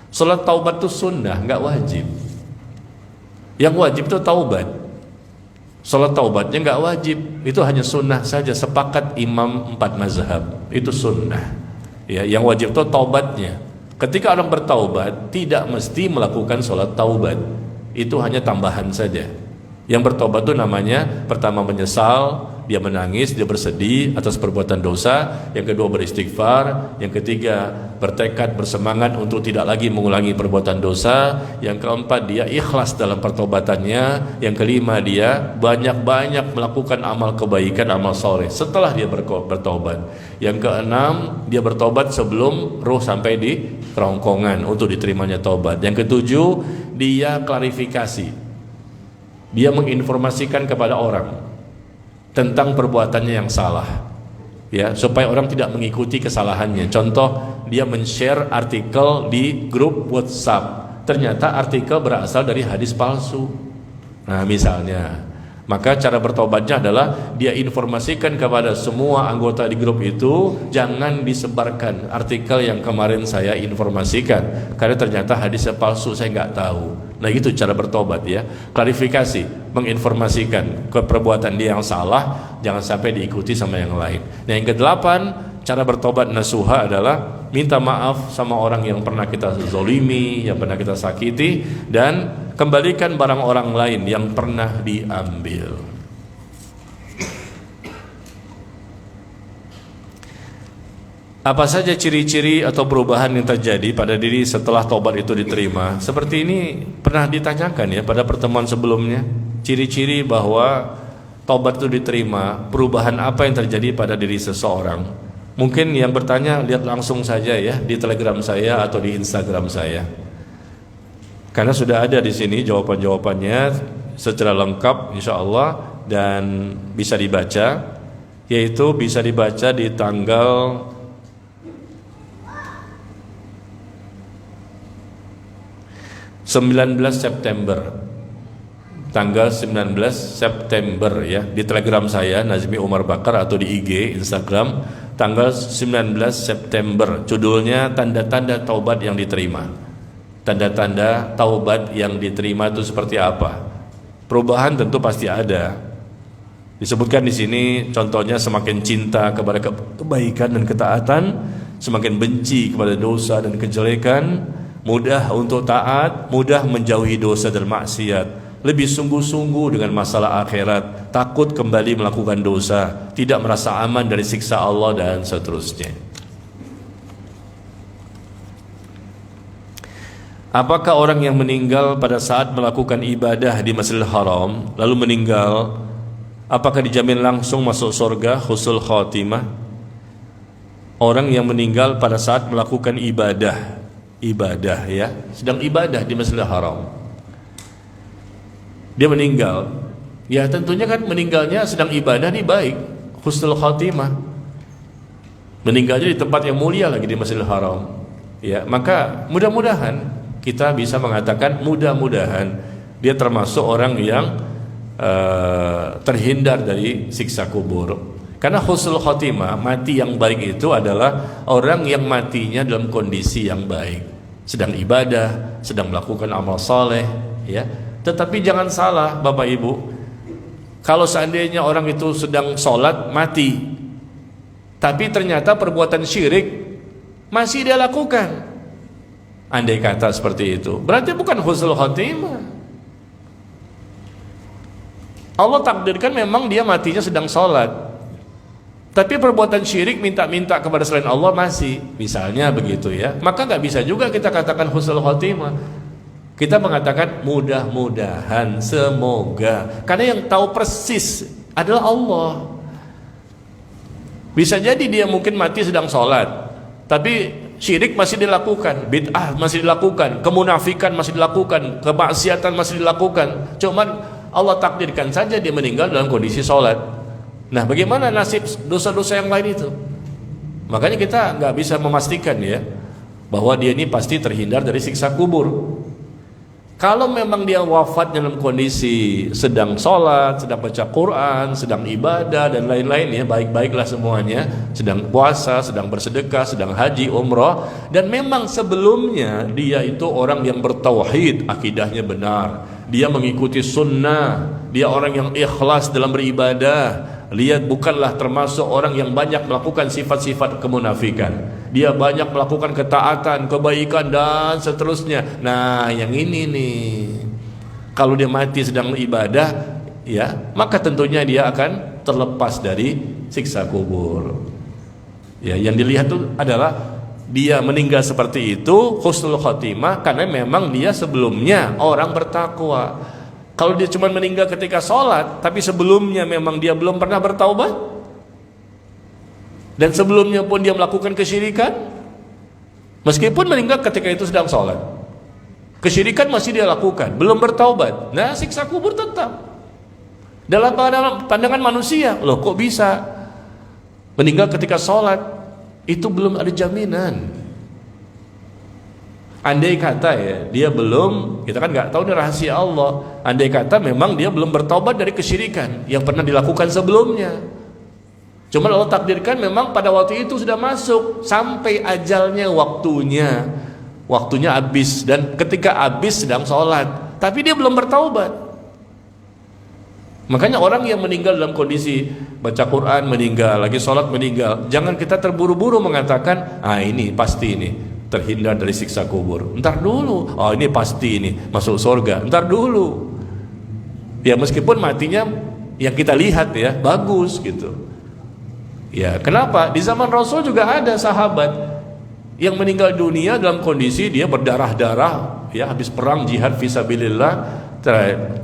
Sholat taubat itu sunnah, nggak wajib. Yang wajib itu taubat. Sholat taubatnya nggak wajib, itu hanya sunnah saja. Sepakat imam 4 mazhab, itu sunnah. Ya, yang wajib itu taubatnya. Ketika orang bertaubat, tidak mesti melakukan sholat taubat, itu hanya tambahan saja. Yang bertobat itu namanya pertama menyesal, dia menangis, dia bersedih atas perbuatan dosa. Yang kedua beristighfar. Yang ketiga bertekad, bersemangat untuk tidak lagi mengulangi perbuatan dosa. Yang keempat dia ikhlas dalam pertobatannya. Yang kelima dia banyak-banyak melakukan amal kebaikan, amal soleh setelah dia bertobat. Yang keenam dia bertobat sebelum ruh sampai di kerongkongan untuk diterimanya tobat. Yang ketujuh dia klarifikasi, dia menginformasikan kepada orang tentang perbuatannya yang salah, ya, supaya orang tidak mengikuti kesalahannya. Contoh, dia men-share artikel di grup WhatsApp, ternyata artikel berasal dari hadis palsu. Nah misalnya, maka cara bertobatnya adalah dia informasikan kepada semua anggota di grup itu, jangan disebarkan artikel yang kemarin saya informasikan karena ternyata hadisnya palsu, saya nggak tahu. Nah itu cara bertobat, ya, klarifikasi, menginformasikan ke perbuatan dia yang salah, jangan sampai diikuti sama yang lain. Nah yang kedelapan, cara bertobat nasuha adalah minta maaf sama orang yang pernah kita zolimi, yang pernah kita sakiti, dan kembalikan barang orang lain yang pernah diambil. Apa saja ciri-ciri atau perubahan yang terjadi pada diri setelah tobat itu diterima? Seperti ini pernah ditanyakan ya pada pertemuan sebelumnya. Ciri-ciri bahwa tobat itu diterima, perubahan apa yang terjadi pada diri seseorang? Mungkin yang bertanya lihat langsung saja ya di Telegram saya atau di Instagram saya. Karena sudah ada di sini jawaban-jawabannya secara lengkap insyaallah dan bisa dibaca, yaitu bisa dibaca di tanggal 19 September, tanggal 19 September ya, di Telegram saya Nazmi Umar Bakar atau di IG Instagram tanggal 19 September. Judulnya tanda-tanda taubat yang diterima. Tanda-tanda taubat yang diterima itu seperti apa? Perubahan tentu pasti ada. Disebutkan di sini contohnya semakin cinta kepada kebaikan dan ketaatan, semakin benci kepada dosa dan kejelekan, mudah untuk taat, mudah menjauhi dosa dan maksiat, lebih sungguh-sungguh dengan masalah akhirat, takut kembali melakukan dosa, tidak merasa aman dari siksa Allah dan seterusnya. Apakah orang yang meninggal pada saat melakukan ibadah di Masjidil Haram lalu meninggal, apakah dijamin langsung masuk surga husnul khotimah? Orang yang meninggal pada saat melakukan ibadah ya, sedang ibadah di Masjidil Haram, dia meninggal, ya tentunya kan meninggalnya sedang ibadah ini baik, husnul khotimah. Meninggalnya di tempat yang mulia lagi di Masjidil Haram, ya maka mudah-mudahan kita bisa mengatakan mudah-mudahan dia termasuk orang yang terhindar dari siksa kubur. Karena husnul khotimah, mati yang baik itu adalah orang yang matinya dalam kondisi yang baik, sedang ibadah, sedang melakukan amal saleh, ya. Tetapi jangan salah Bapak Ibu, kalau seandainya orang itu sedang sholat mati, tapi ternyata perbuatan syirik masih dia lakukan, andai kata seperti itu, berarti bukan husnul khotimah. Allah takdirkan memang dia matinya sedang sholat, tapi perbuatan syirik minta-minta kepada selain Allah masih, misalnya begitu ya, maka nggak bisa juga kita katakan husnul khotimah. Kita mengatakan mudah-mudahan, semoga, karena yang tahu persis adalah Allah. Bisa jadi dia mungkin mati sedang sholat, tapi syirik masih dilakukan, bid'ah masih dilakukan, kemunafikan masih dilakukan, kemaksiatan masih dilakukan. Cuman Allah takdirkan saja dia meninggal dalam kondisi sholat. Nah, bagaimana nasib dosa-dosa yang lain itu? Makanya kita nggak bisa memastikan ya bahwa dia ini pasti terhindar dari siksa kubur. Kalau memang dia wafat dalam kondisi sedang sholat, sedang baca Quran, sedang ibadah dan lain-lain ya, baik-baiklah semuanya, sedang puasa, sedang bersedekah, sedang haji, umrah, dan memang sebelumnya dia itu orang yang bertauhid, akidahnya benar, dia mengikuti sunnah, dia orang yang ikhlas dalam beribadah, lihat bukanlah termasuk orang yang banyak melakukan sifat-sifat kemunafikan, dia banyak melakukan ketaatan, kebaikan dan seterusnya. Nah, yang ini nih, kalau dia mati sedang ibadah, ya, maka tentunya dia akan terlepas dari siksa kubur. Ya, yang dilihat itu adalah dia meninggal seperti itu husnul khotimah karena memang dia sebelumnya orang bertakwa. Kalau dia cuma meninggal ketika sholat, tapi sebelumnya memang dia belum pernah bertaubat, dan sebelumnya pun dia melakukan kesyirikan, meskipun meninggal ketika itu sedang sholat, kesyirikan masih dia lakukan, belum bertaubat, nah siksa kubur tetap. Dalam pandangan manusia, loh kok bisa meninggal ketika sholat, itu belum ada jaminan. Andai kata ya dia belum, kita kan nggak tahu nih rahasia Allah, andai kata memang dia belum bertaubat dari kesyirikan yang pernah dilakukan sebelumnya, cuma Allah takdirkan memang pada waktu itu sudah masuk sampai ajalnya, waktunya habis, dan ketika habis sedang sholat tapi dia belum bertaubat. Makanya orang yang meninggal dalam kondisi baca Quran meninggal, lagi sholat meninggal, jangan kita terburu-buru mengatakan ini pasti ini terhindar dari siksa kubur. Entar dulu, ini pasti ini masuk surga. Entar dulu. Ya meskipun matinya yang kita lihat ya bagus gitu. Ya kenapa? Di zaman Rasul juga ada sahabat yang meninggal dunia dalam kondisi dia berdarah-darah, ya habis perang jihad fisabilillah.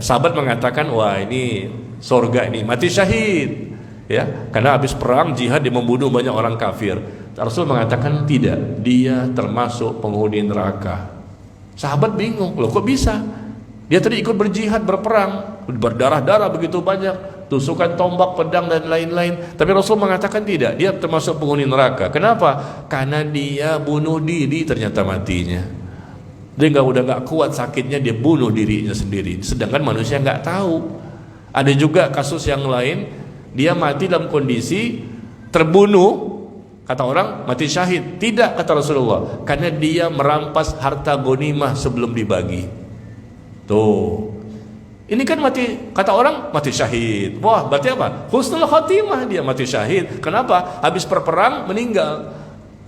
Sahabat mengatakan, wah ini surga ini, mati syahid. Ya, karena habis perang jihad dia membunuh banyak orang kafir. Rasul mengatakan tidak, dia termasuk penghuni neraka. Sahabat bingung, loh kok bisa? Dia tadi ikut berjihad, berperang, berdarah-darah begitu banyak, tusukan tombak, pedang dan lain-lain. Tapi Rasul mengatakan tidak, dia termasuk penghuni neraka. Kenapa? Karena dia bunuh diri ternyata matinya. Dia udah nggak kuat sakitnya, dia bunuh dirinya sendiri. Sedangkan manusia nggak tahu. Ada juga kasus yang lain, dia mati dalam kondisi terbunuh. Kata orang mati syahid. Tidak, kata Rasulullah, karena dia merampas harta ghanimah sebelum dibagi. Tuh, ini kan mati, kata orang mati syahid. Wah, berarti apa? Husnul khotimah, dia mati syahid. Kenapa? Habis perperang meninggal.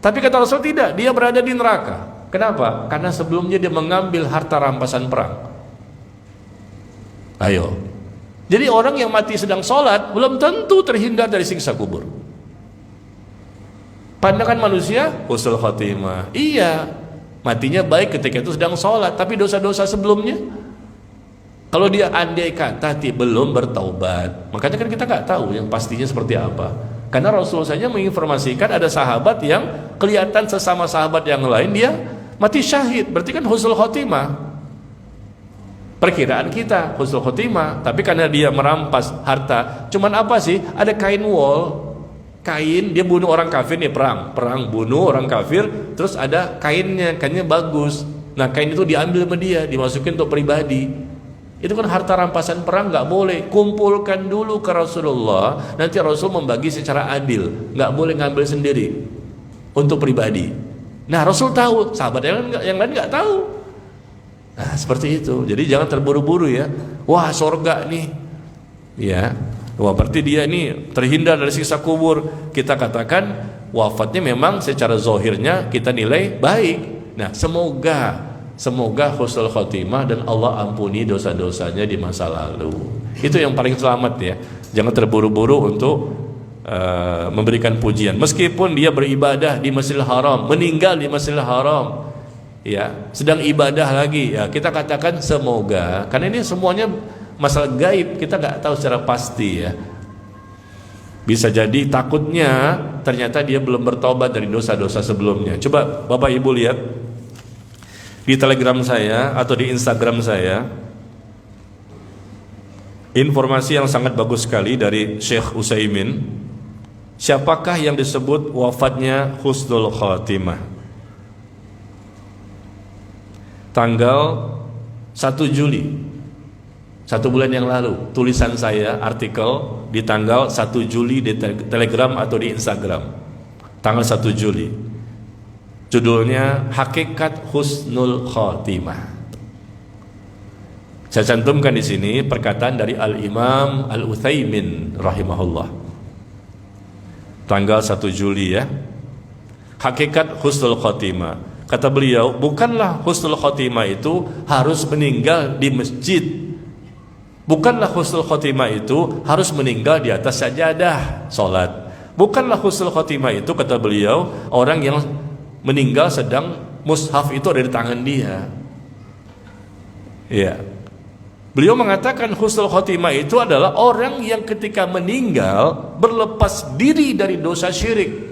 Tapi kata Rasul tidak, dia berada di neraka. Kenapa? Karena sebelumnya dia mengambil harta rampasan perang. Ayo. Jadi orang yang mati sedang sholat belum tentu terhindar dari siksa kubur. Pandangan manusia husnul khotimah. Iya, matinya baik ketika itu sedang sholat, tapi dosa-dosa sebelumnya, kalau dia andai kata belum bertaubat, makanya kan kita nggak tahu yang pastinya seperti apa. Karena Rasul saja menginformasikan ada sahabat yang kelihatan sesama sahabat yang lain dia mati syahid, berarti kan husnul khotimah. Perkiraan kita husnul khotimah, tapi karena dia merampas harta, cuman apa sih? Ada kain wol, kain, dia bunuh orang kafir nih, perang bunuh orang kafir, terus ada kainnya bagus. Nah kain itu diambil sama dia, dimasukin untuk pribadi. Itu kan harta rampasan perang, nggak boleh. Kumpulkan dulu ke Rasulullah, nanti Rasul membagi secara adil, nggak boleh ngambil sendiri untuk pribadi. Nah Rasul tahu, sahabat yang lain nggak tahu. Nah seperti itu. Jadi jangan terburu-buru ya. Wah sorga nih, ya. Wah berarti dia ini terhindar dari siksa kubur. Kita katakan wafatnya memang secara zahirnya kita nilai baik. Nah semoga husnul khotimah dan Allah ampuni dosa-dosanya di masa lalu. Itu yang paling selamat ya. Jangan terburu-buru untuk memberikan pujian. Meskipun dia beribadah di Masjidil Haram, meninggal di Masjidil Haram, ya sedang ibadah lagi, ya kita katakan semoga, karena ini semuanya masalah gaib, kita nggak tahu secara pasti ya. Bisa jadi takutnya ternyata dia belum bertobat dari dosa-dosa sebelumnya. Coba Bapak Ibu lihat di Telegram saya atau di Instagram saya, informasi yang sangat bagus sekali dari Syekh Utsaimin. Siapakah yang disebut wafatnya husnul khotimah? Tanggal 1 Juli, 1 bulan yang lalu, tulisan saya artikel di tanggal 1 Juli di Telegram atau di Instagram, tanggal 1 Juli, judulnya Hakikat Husnul Khotimah. Saya cantumkan di sini perkataan dari Al-Imam Al-Utsaimin rahimahullah, tanggal 1 Juli ya. Hakikat Husnul Khotimah. Kata beliau, bukanlah husnul khotimah itu harus meninggal di masjid. Bukanlah husnul khotimah itu harus meninggal di atas sajadah salat. Bukanlah husnul khotimah itu, kata beliau, orang yang meninggal sedang mushaf itu ada di tangan dia. Ya. Beliau mengatakan husnul khotimah itu adalah orang yang ketika meninggal berlepas diri dari dosa syirik.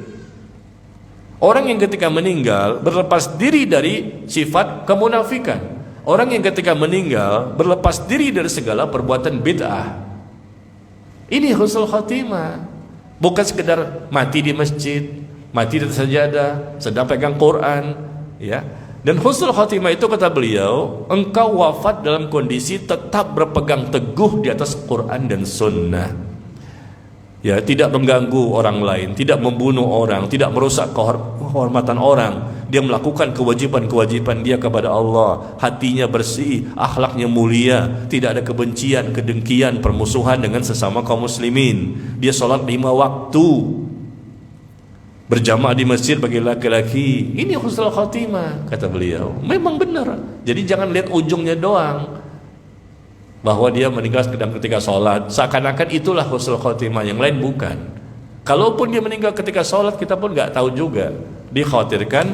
Orang yang ketika meninggal berlepas diri dari sifat kemunafikan. Orang yang ketika meninggal berlepas diri dari segala perbuatan bid'ah. Ini husnul khotimah. Bukan sekedar mati di masjid, mati di sajadah, sedang pegang Quran, ya. Dan husnul khotimah itu, kata beliau, engkau wafat dalam kondisi tetap berpegang teguh di atas Quran dan Sunnah. Ya, tidak mengganggu orang lain, tidak membunuh orang, tidak merusak kehormatan orang. Dia melakukan kewajiban-kewajiban dia kepada Allah, hatinya bersih, akhlaknya mulia, tidak ada kebencian, kedengkian, permusuhan dengan sesama kaum muslimin. Dia sholat 5 waktu, berjamaah di masjid bagi laki-laki. Ini husnul khotimah, kata beliau. Memang benar. Jadi jangan lihat ujungnya doang, bahwa dia meninggal ketika sholat, seakan-akan itulah husnul khotimah, yang lain bukan. Kalaupun dia meninggal ketika sholat, kita pun nggak tahu juga. Dikhawatirkan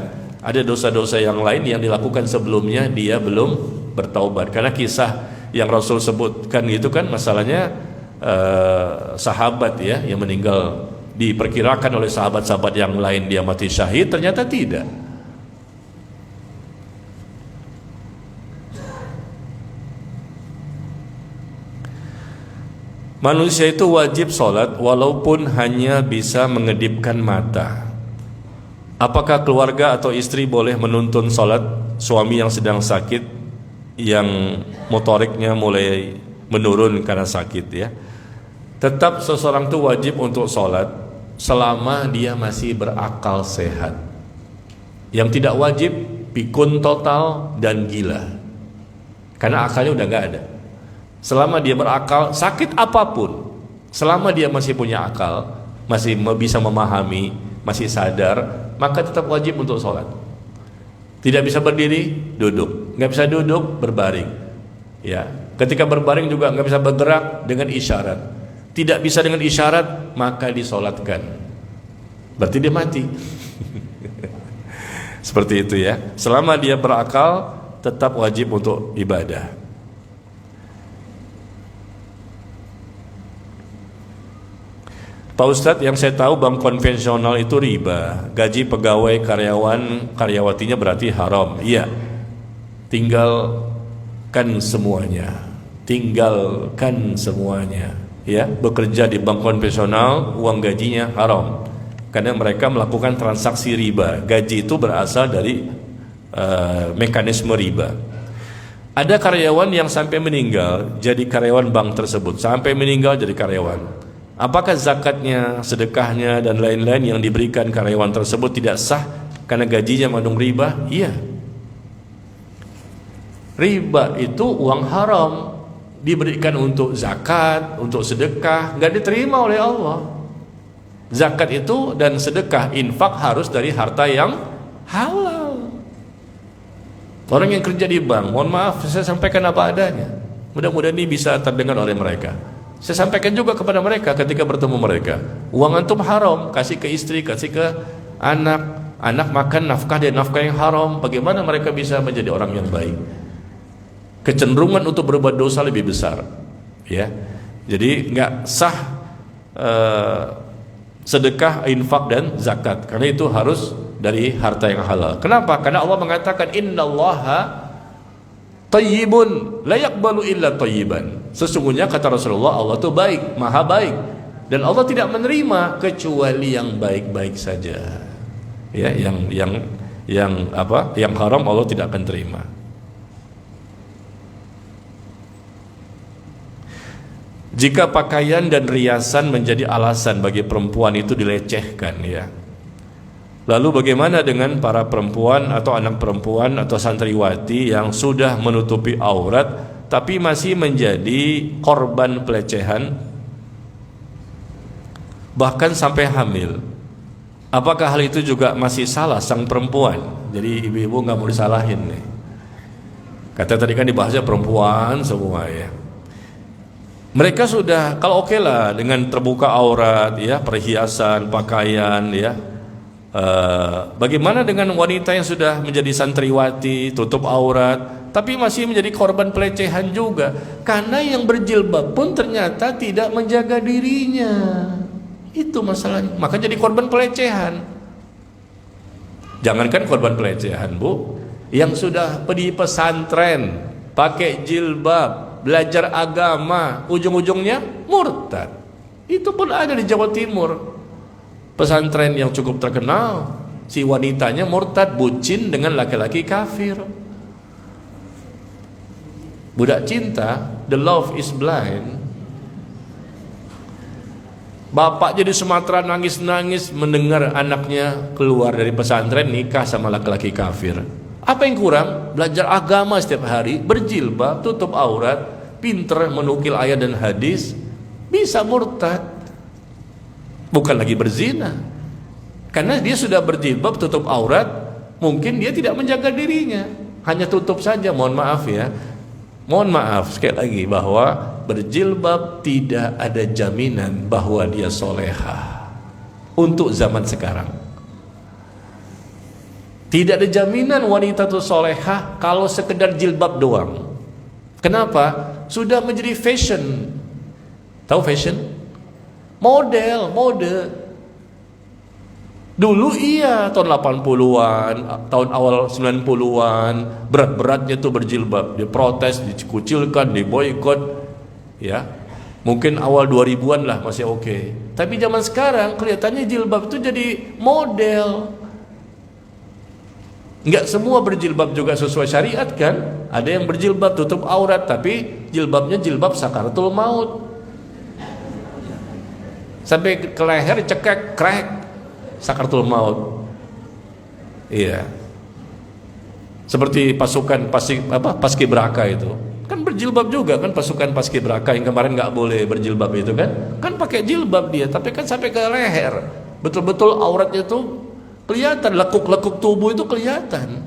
ada dosa-dosa yang lain yang dilakukan sebelumnya, dia belum bertaubat. Karena kisah yang Rasul sebutkan itu kan masalahnya sahabat ya yang meninggal, diperkirakan oleh sahabat-sahabat yang lain dia mati syahid, ternyata tidak. Manusia itu wajib sholat walaupun hanya bisa mengedipkan mata. Apakah keluarga atau istri boleh menuntun sholat suami yang sedang sakit, yang motoriknya mulai menurun karena sakit ya? Tetap seseorang itu wajib untuk sholat selama dia masih berakal sehat. Yang tidak wajib pikun total dan gila, karena akalnya udah gak ada. Selama dia berakal, sakit apapun, selama dia masih punya akal, masih bisa memahami, masih sadar, maka tetap wajib untuk sholat. Tidak bisa berdiri, duduk. Nggak bisa duduk, berbaring. Ya, Ketika berbaring juga nggak bisa bergerak dengan isyarat. Tidak bisa dengan isyarat, maka disolatkan. Berarti dia mati. Seperti itu ya. Selama dia berakal, tetap wajib untuk ibadah. Pak Ustadz, yang saya tahu bank konvensional itu riba. Gaji pegawai karyawatinya berarti haram. Iya. Tinggalkan semuanya. Tinggalkan semuanya. Ya, bekerja di bank konvensional, uang gajinya haram. Karena mereka melakukan transaksi riba. Gaji itu berasal dari mekanisme riba. Ada karyawan yang sampai meninggal jadi karyawan bank tersebut. Sampai meninggal jadi karyawan. Apakah zakatnya, sedekahnya, dan lain-lain yang diberikan karyawan tersebut tidak sah karena gajinya mengandung riba? Iya. Riba itu uang haram, diberikan untuk zakat, untuk sedekah, nggak diterima oleh Allah. Zakat itu dan sedekah, infak harus dari harta yang halal. Orang yang kerja di bank, mohon maaf, saya sampaikan apa adanya. Mudah-mudahan ini bisa terdengar oleh mereka. Saya sampaikan juga kepada mereka ketika bertemu mereka, uang antum haram, kasih ke istri, kasih ke anak, anak makan nafkah dan nafkah yang haram. Bagaimana mereka bisa menjadi orang yang baik? Kecenderungan untuk berbuat dosa lebih besar, ya. Jadi nggak sah sedekah, infak dan zakat, karena itu harus dari harta yang halal. Kenapa? Karena Allah mengatakan innallaha tayyibun la yaqbalu illa tayyiban. Sesungguhnya kata Rasulullah, Allah itu baik, maha baik, dan Allah tidak menerima kecuali yang baik-baik saja. Ya, yang apa? Yang haram Allah tidak akan terima. Jika pakaian dan riasan menjadi alasan bagi perempuan itu dilecehkan, ya. Lalu bagaimana dengan para perempuan atau anak perempuan atau santriwati yang sudah menutupi aurat tapi masih menjadi korban pelecehan, bahkan sampai hamil? Apakah hal itu juga masih salah sang perempuan? Jadi ibu-ibu nggak mau disalahin nih. Kata tadi kan dibahasnya perempuan semua, ya. Mereka sudah, kalau oke lah dengan terbuka aurat, ya, perhiasan, pakaian, ya. Bagaimana dengan wanita yang sudah menjadi santriwati, tutup aurat, tapi masih menjadi korban pelecehan juga? Karena yang berjilbab pun ternyata tidak menjaga dirinya. Itu masalahnya. Maka jadi korban pelecehan. Jangankan korban pelecehan, Bu, yang sudah pergi pesantren, pakai jilbab, belajar agama, ujung-ujungnya murtad. Itu pun ada di Jawa Timur. Pesantren yang cukup terkenal, si wanitanya murtad, bucin dengan laki-laki kafir. Budak cinta, the love is blind. Bapak jadi Sumatera nangis-nangis mendengar anaknya keluar dari pesantren nikah sama laki-laki kafir. Apa yang kurang? Belajar agama setiap hari, berjilbab, tutup aurat, pinter menukil ayat dan hadis, bisa murtad. Bukan lagi berzina. Karena dia sudah berjilbab, tutup aurat, mungkin dia tidak menjaga dirinya, hanya tutup saja. Mohon maaf ya, mohon maaf sekali lagi bahwa berjilbab tidak ada jaminan bahwa dia soleha untuk zaman sekarang. Tidak ada jaminan wanita itu soleha kalau sekedar jilbab doang. Kenapa? Sudah menjadi fashion. Tahu fashion? Mode. Dulu iya, tahun 80-an, tahun awal 90-an, berat-beratnya tuh berjilbab, diprotes, dikucilkan, diboikot, ya. Mungkin awal 2000-an lah masih oke. Tapi zaman sekarang kelihatannya jilbab itu jadi model. Enggak semua berjilbab juga sesuai syariat kan? Ada yang berjilbab tutup aurat tapi jilbabnya jilbab sakaratul maut. Sampai ke leher cekek, krek, sakaratul maut. Iya. Seperti pasukan paskibraka itu. Kan berjilbab juga kan pasukan paskibraka yang kemarin nggak boleh berjilbab itu kan? Kan pakai jilbab dia, tapi kan sampai ke leher. Betul-betul auratnya itu kelihatan, lekuk-lekuk tubuh itu kelihatan.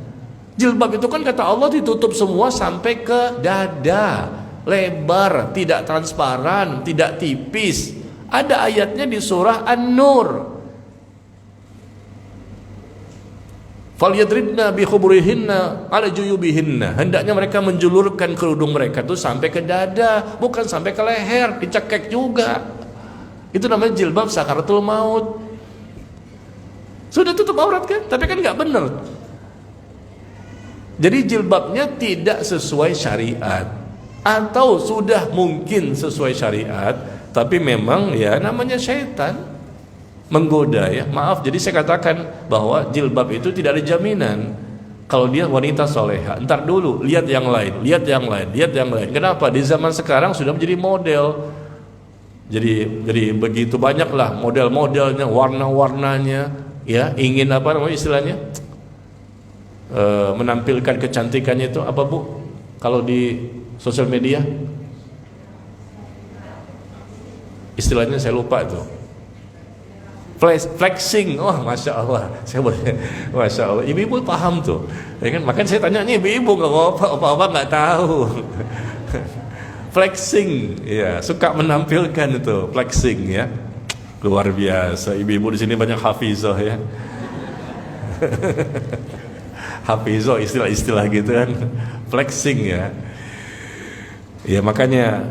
Jilbab itu kan kata Allah ditutup semua sampai ke dada. lebar, tidak transparan, tidak tipis. Ada ayatnya di surah An-Nur. Falyadribna bi khuburihinna ala juyubihinna. Hendaknya mereka menjulurkan kerudung mereka itu sampai ke dada, bukan sampai ke leher, dicekek juga. Itu namanya jilbab sakaratul maut. Sudah tutup aurat kan? Tapi kan nggak benar. Jadi jilbabnya tidak sesuai syariat, atau sudah mungkin sesuai syariat, tapi memang ya namanya syaitan menggoda ya. Maaf, jadi saya katakan bahwa jilbab itu tidak ada jaminan kalau dia wanita soleha. Ntar dulu, lihat yang lain, lihat yang lain, lihat yang lain. Kenapa? Di zaman sekarang sudah menjadi model. Jadi begitu banyaklah model-modelnya, warna-warnanya, ya. Ingin apa namanya istilahnya? Menampilkan kecantikannya itu apa, Bu? Kalau di sosial media, istilahnya saya lupa itu. Flexing, oh masya Allah, saya boleh, masya Allah, ibu-ibu paham tuh, ya kan? Makanya saya tanya nih ibu-ibu, nggak apa-apa nggak tahu. Flexing, ya suka menampilkan itu flexing ya, luar biasa. Ibu-ibu di sini banyak hafizah ya, hafizah istilah-istilah gitu kan, flexing ya. Ya makanya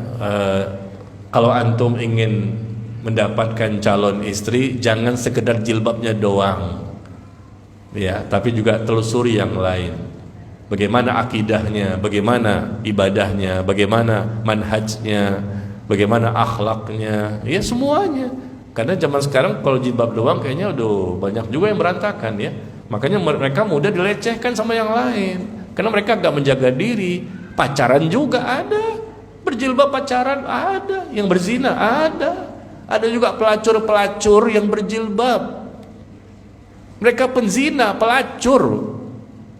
kalau antum ingin mendapatkan calon istri, jangan sekedar jilbabnya doang ya, tapi juga telusuri yang lain. Bagaimana akidahnya, bagaimana ibadahnya, bagaimana manhajnya, bagaimana akhlaknya, ya semuanya. Karena zaman sekarang kalau jilbab doang kayaknya udah banyak juga yang berantakan ya. Makanya mereka mudah dilecehkan sama yang lain, karena mereka gak menjaga diri. Pacaran juga ada, berjilbab pacaran ada, yang berzina ada juga pelacur-pelacur yang berjilbab. Mereka penzina, pelacur,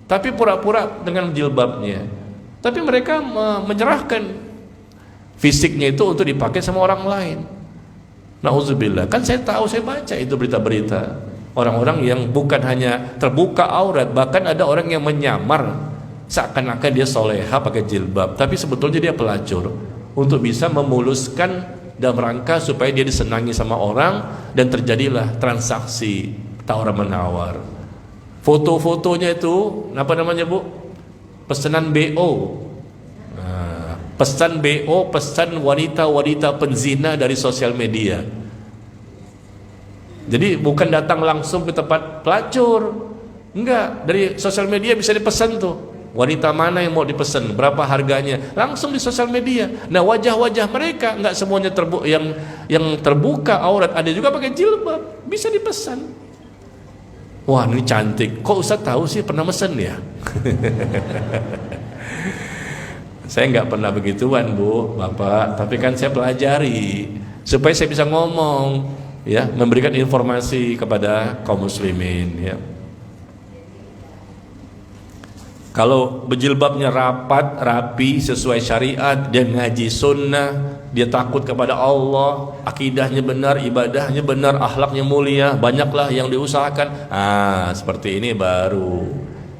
tapi pura-pura dengan jilbabnya. Tapi mereka menyerahkan fisiknya itu untuk dipakai sama orang lain. Nauzubillah. Kan saya tahu, saya baca itu berita-berita. Orang-orang yang bukan hanya terbuka aurat, bahkan ada orang yang menyamar seakan-akan dia soleha pakai jilbab, tapi sebetulnya dia pelacur, untuk bisa memuluskan dalam rangka supaya dia disenangi sama orang, dan terjadilah transaksi tawar-menawar. Foto-fotonya itu apa namanya, Bu? Pesanan BO. Pesan BO, pesan wanita-wanita penzina dari sosial media. Jadi bukan datang langsung ke tempat pelacur, enggak, dari sosial media bisa dipesan tuh. Wanita mana yang mau dipesan, berapa harganya, langsung di sosial media. Nah, wajah-wajah mereka nggak semuanya yang terbuka aurat, ada juga pakai jilbab, bisa dipesan. Wah, ini cantik. Kok Ustaz tahu sih, pernah mesen ya? Saya nggak pernah begituan, Bu, Bapak, tapi kan saya pelajari supaya saya bisa ngomong, ya, memberikan informasi kepada kaum muslimin, ya. Kalau berjilbabnya rapat, rapi, sesuai syariat, dia ngaji sunnah, dia takut kepada Allah, akidahnya benar, ibadahnya benar, akhlaknya mulia, banyaklah yang diusahakan. Seperti ini baru,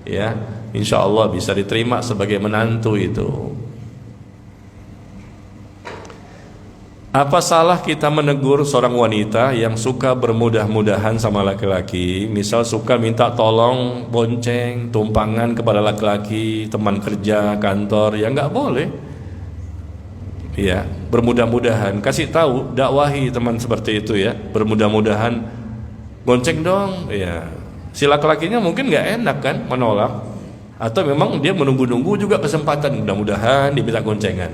ya, insya Allah bisa diterima sebagai menantu itu. Apa salah kita menegur seorang wanita yang suka bermudah-mudahan sama laki-laki? Misal suka minta tolong, bonceng, tumpangan kepada laki-laki, teman kerja, kantor, ya nggak boleh. Ya, bermudah-mudahan, kasih tahu, dakwahi teman seperti itu ya. Bermudah-mudahan, bonceng dong, ya. Si laki-lakinya mungkin nggak enak kan, menolak, atau memang dia menunggu-nunggu juga kesempatan, mudah-mudahan diminta goncengan.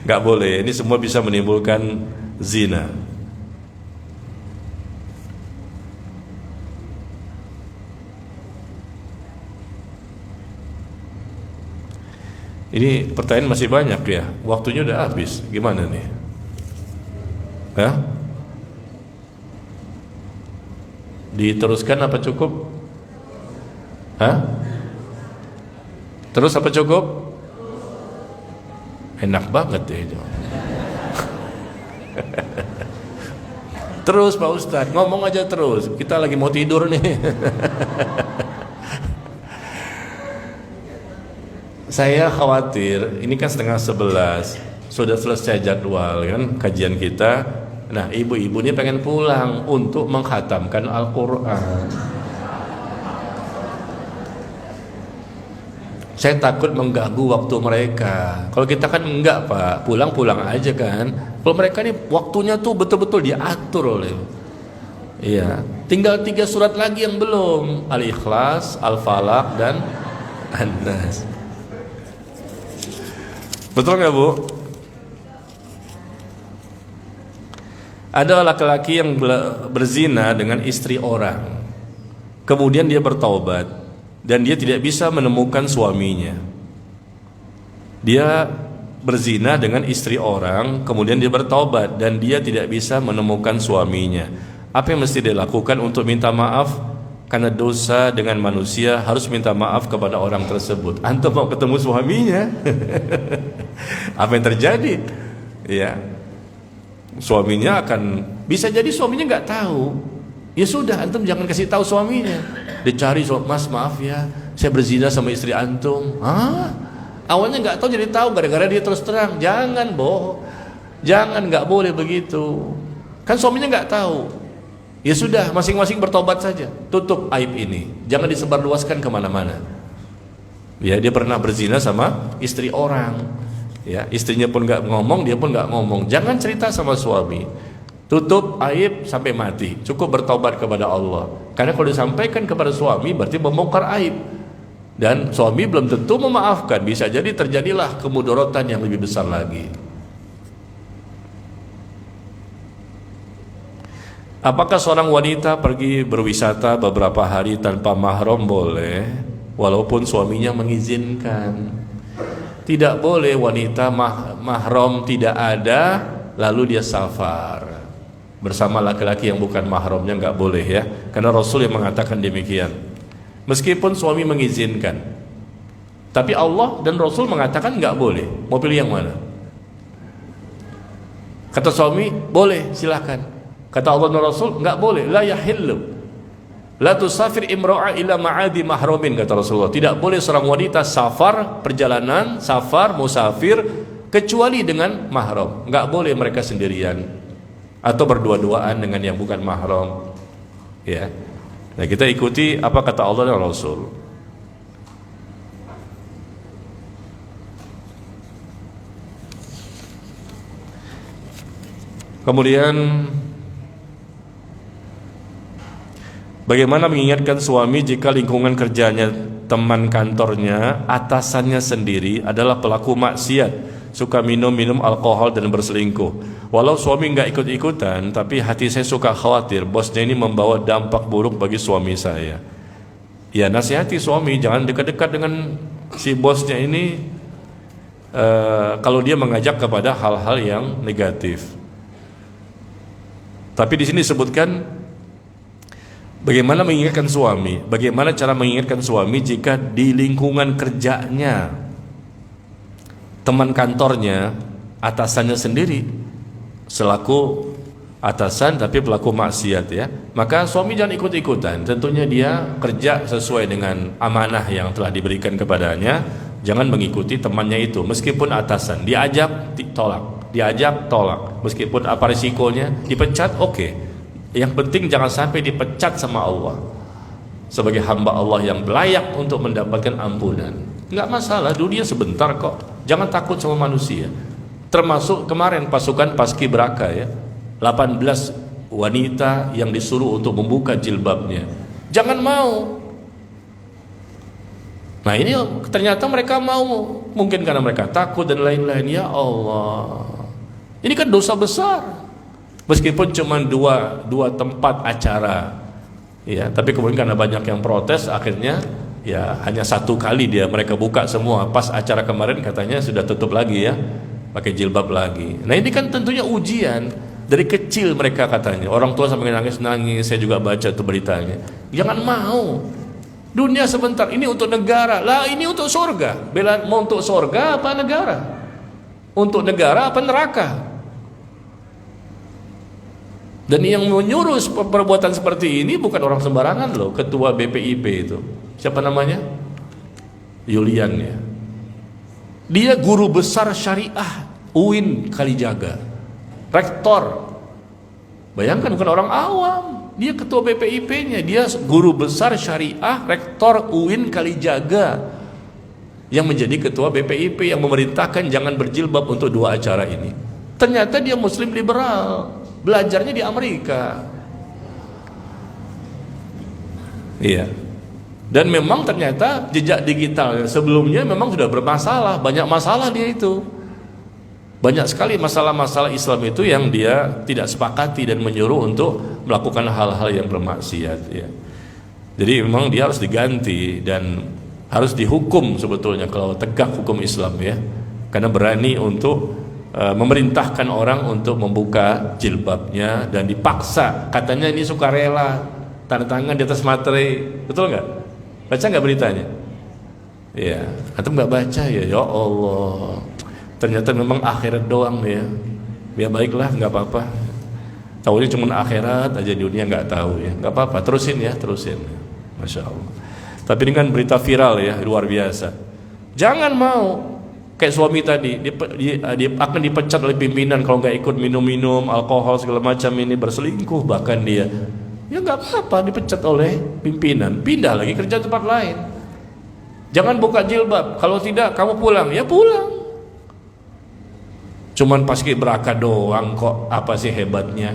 Gak boleh, ini semua bisa menimbulkan zina. Ini pertanyaan masih banyak ya, waktunya udah habis, gimana nih? Hah? Diteruskan apa cukup? Hah? Terus apa cukup? Enak banget ya itu. Terus Pak Ustadz, ngomong aja terus. Kita lagi mau tidur nih. Saya khawatir, ini kan setengah 11, sudah selesai jadwal kan kajian kita. Nah, ibu-ibu ini pengen pulang untuk mengkhatamkan Al-Quran. Saya takut mengganggu waktu mereka. Kalau kita kan enggak, Pak, pulang-pulang aja kan. Kalau mereka ini waktunya tuh betul-betul diatur oleh. Iya, tinggal 3 surat lagi yang belum, Al-Ikhlas, Al-Falaq, dan An-Nas. Betul nggak, Bu? Ada laki-laki yang berzina dengan istri orang, kemudian dia bertaubat dan dia tidak bisa menemukan suaminya. Dia berzina dengan istri orang, kemudian dia bertaubat dan dia tidak bisa menemukan suaminya. Apa yang mesti dia lakukan untuk minta maaf? Karena dosa dengan manusia harus minta maaf kepada orang tersebut. Antum mau ketemu suaminya? Apa yang terjadi? Ya, suaminya akan, bisa jadi suaminya nggak tahu. Ya sudah, antum jangan kasih tahu suaminya. Dicari, Mas maaf ya, saya berzina sama istri antum. Hah? Awalnya nggak tahu jadi tahu gara-gara dia terus terang. Jangan, jangan, nggak boleh begitu. Kan suaminya nggak tahu. Ya sudah, masing-masing bertobat saja. Tutup aib ini, jangan disebarluaskan kemana-mana. Ya, dia pernah berzina sama istri orang. Ya, istrinya pun nggak ngomong, dia pun nggak ngomong. Jangan cerita sama suami. Tutup aib sampai mati. Cukup bertobat kepada Allah. Karena kalau disampaikan kepada suami berarti membongkar aib. Dan suami belum tentu memaafkan. Bisa jadi terjadilah kemudorotan yang lebih besar lagi. Apakah seorang wanita pergi berwisata beberapa hari tanpa mahram boleh, walaupun suaminya mengizinkan? Tidak boleh wanita mahram tidak ada lalu dia safar bersama laki-laki yang bukan mahramnya, nggak boleh ya, karena Rasul yang mengatakan demikian. Meskipun suami mengizinkan, tapi Allah dan Rasul mengatakan nggak boleh. Mau pilih yang mana? Kata suami boleh, silahkan. Kata Allah dan Rasul enggak boleh. La yahillu la tusafir imra'a ila ma'adi mahramin, kata Rasulullah. Tidak boleh seorang wanita safar, perjalanan, safar, musafir kecuali dengan mahram. Enggak boleh mereka sendirian atau berdua-duaan dengan yang bukan mahram. Ya. Nah, kita ikuti apa kata Allah dan Rasul. Kemudian bagaimana mengingatkan suami jika lingkungan kerjanya, teman kantornya, atasannya sendiri adalah pelaku maksiat, suka minum alkohol dan berselingkuh. Walau suami nggak ikut-ikutan, tapi hati saya suka khawatir bosnya ini membawa dampak buruk bagi suami saya. Ya, nasihati suami jangan dekat-dekat dengan si bosnya ini kalau dia mengajak kepada hal-hal yang negatif. Tapi di sini disebutkan bagaimana mengingatkan suami, bagaimana cara mengingatkan suami jika di lingkungan kerjanya, teman kantornya, atasannya sendiri selaku atasan tapi pelaku maksiat ya, maka suami jangan ikut-ikutan. Tentunya dia kerja sesuai dengan amanah yang telah diberikan kepadanya. Jangan mengikuti temannya itu, meskipun atasan diajak tolak, diajak tolak, meskipun apa risikonya dipecat, oke. Yang penting jangan sampai dipecat sama Allah sebagai hamba Allah yang layak untuk mendapatkan ampunan. Enggak masalah, dunia sebentar kok. Jangan takut sama manusia. Termasuk kemarin pasukan Paskibraka ya, 18 wanita yang disuruh untuk membuka jilbabnya. Jangan mau. Nah, ini ternyata mereka mau, mungkin karena mereka takut dan lain-lain. Ya Allah, ini kan dosa besar. Meskipun cuma dua tempat acara, ya, tapi kemudian karena banyak yang protes, akhirnya ya hanya 1 kali mereka buka semua. Pas acara kemarin katanya sudah tutup lagi ya, pakai jilbab lagi. Nah, ini kan tentunya ujian dari kecil mereka katanya. Orang tua sampai nangis-nangis. Saya juga baca tuh beritanya. Jangan mau. Dunia sebentar. Ini untuk negara. Lah, ini untuk surga. Bela mau untuk surga apa negara? Untuk negara apa neraka? Dan yang menyuruh perbuatan seperti ini bukan orang sembarangan loh. Ketua BPIP itu, siapa namanya? Yulian ya. Dia guru besar syariah UIN Kalijaga, rektor. Bayangkan, bukan orang awam, dia ketua BPIP-nya, dia guru besar syariah, rektor UIN Kalijaga, yang menjadi ketua BPIP, yang memerintahkan jangan berjilbab untuk 2 acara ini. Ternyata dia muslim liberal, belajarnya di Amerika. Iya. Dan memang ternyata jejak digital sebelumnya memang sudah bermasalah, banyak masalah dia itu. Banyak sekali masalah-masalah Islam itu yang dia tidak sepakati dan menyuruh untuk melakukan hal-hal yang bermaksiat, ya. Jadi memang dia harus diganti dan harus dihukum sebetulnya kalau tegak hukum Islam, ya. Karena berani untuk memerintahkan orang untuk membuka jilbabnya dan dipaksa, katanya ini sukarela, tanda tangan di atas materai, betul nggak? Baca nggak beritanya? Ya, atau nggak baca ya? Ya Allah, ternyata memang akhirat doang, ya. Ya baiklah, nggak apa-apa. Tahunya cuma akhirat aja, dunia nggak tahu, ya. Nggak apa-apa, terusin ya, terusin. Masya Allah. Tapi ini kan berita viral, ya, luar biasa. Jangan mau kayak suami tadi, dia akan dipecat oleh pimpinan kalau nggak ikut minum-minum alkohol segala macam, ini berselingkuh bahkan dia. Ya nggak apa-apa, dipecat oleh pimpinan, pindah lagi kerja tempat lain. Jangan buka jilbab, kalau tidak kamu pulang, ya pulang. Cuman paski beraka doang kok, apa sih hebatnya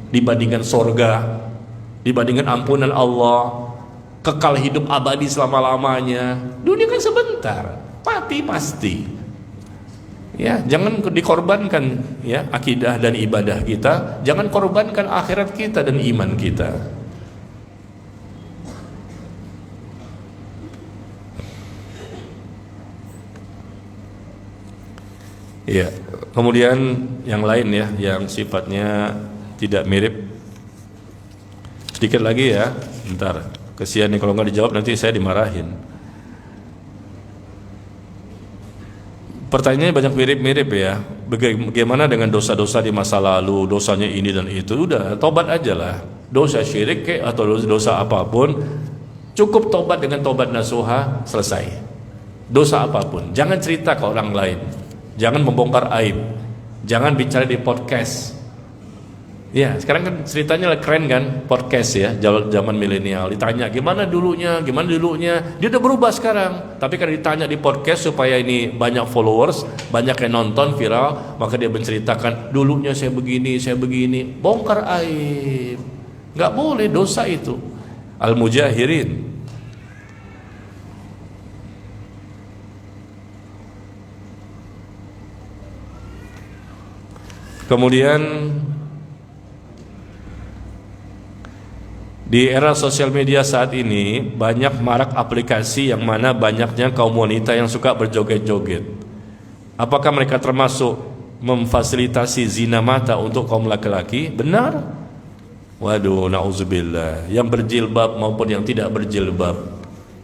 dibandingkan sorga, dibandingkan ampunan Allah, kekal hidup abadi selama-lamanya. Dunia kan sebentar, mati pasti. Ya, jangan dikorbankan, ya, akidah dan ibadah kita, jangan korbankan akhirat kita dan iman kita. Ya, kemudian yang lain, ya, yang sifatnya tidak mirip. Sedikit lagi, ya, bentar. Kesian nih kalau nggak dijawab nanti saya dimarahin. Pertanyaannya banyak mirip-mirip, ya. Bagaimana dengan dosa-dosa di masa lalu, dosanya ini dan itu? Udah, tobat aja lah. Dosa syirik kayak atau dosa apapun, cukup tobat dengan tobat nasuha, selesai. Dosa apapun, jangan cerita ke orang lain, jangan membongkar aib, jangan bicara di podcast. Ya, sekarang kan ceritanya keren kan, podcast, ya, zaman milenial. Ditanya gimana dulunya, dia udah berubah sekarang. Tapi kan ditanya di podcast supaya ini banyak followers, banyak yang nonton, viral, maka dia menceritakan dulunya saya begini, bongkar aib. Nggak boleh, dosa itu. Al-Mujahirin. Kemudian di era sosial media saat ini banyak marak aplikasi yang mana banyaknya kaum wanita yang suka berjoget-joget. Apakah mereka termasuk memfasilitasi zina mata untuk kaum laki-laki? Benar? Waduh, na'udzubillah. Yang berjilbab maupun yang tidak berjilbab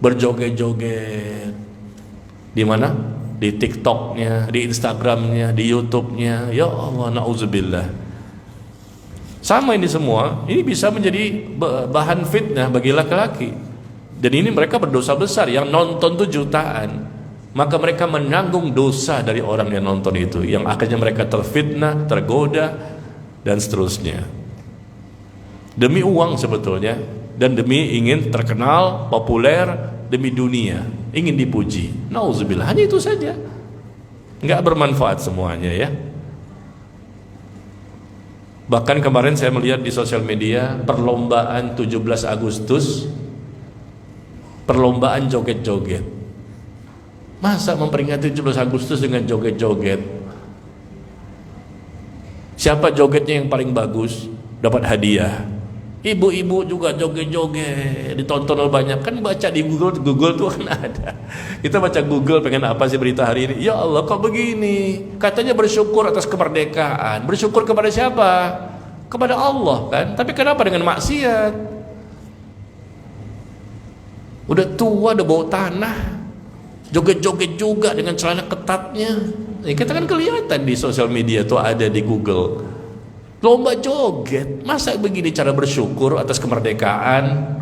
berjoget-joget. Di mana? Di TikToknya, di Instagramnya, di YouTube-nya. Ya Allah, na'udzubillah. Sama ini semua, ini bisa menjadi bahan fitnah bagi laki-laki. Dan ini mereka berdosa besar, yang nonton tuh jutaan. Maka mereka menanggung dosa dari orang yang nonton itu, yang akhirnya mereka terfitnah, tergoda, dan seterusnya. Demi uang sebetulnya, dan demi ingin terkenal, populer, demi dunia, ingin dipuji. Nauzubillah, hanya itu saja. Nggak bermanfaat semuanya, ya. Bahkan kemarin saya melihat di sosial media perlombaan 17 Agustus, perlombaan joget-joget. Masa memperingati 17 Agustus dengan joget-joget? Siapa jogetnya yang paling bagus dapat hadiah. Ibu-ibu juga joget-joget, ditonton banyak. Kan baca di Google tuh kan ada. Kita baca Google pengen apa sih berita hari ini? Ya Allah, kok begini? Katanya bersyukur atas kemerdekaan. Bersyukur kepada siapa? Kepada Allah kan. Tapi kenapa dengan maksiat? Udah tua, udah bau tanah, joget-joget juga dengan celana ketatnya. Kita kan kelihatan di sosial media tuh, ada di Google. Lomba joget, masa begini cara bersyukur atas kemerdekaan?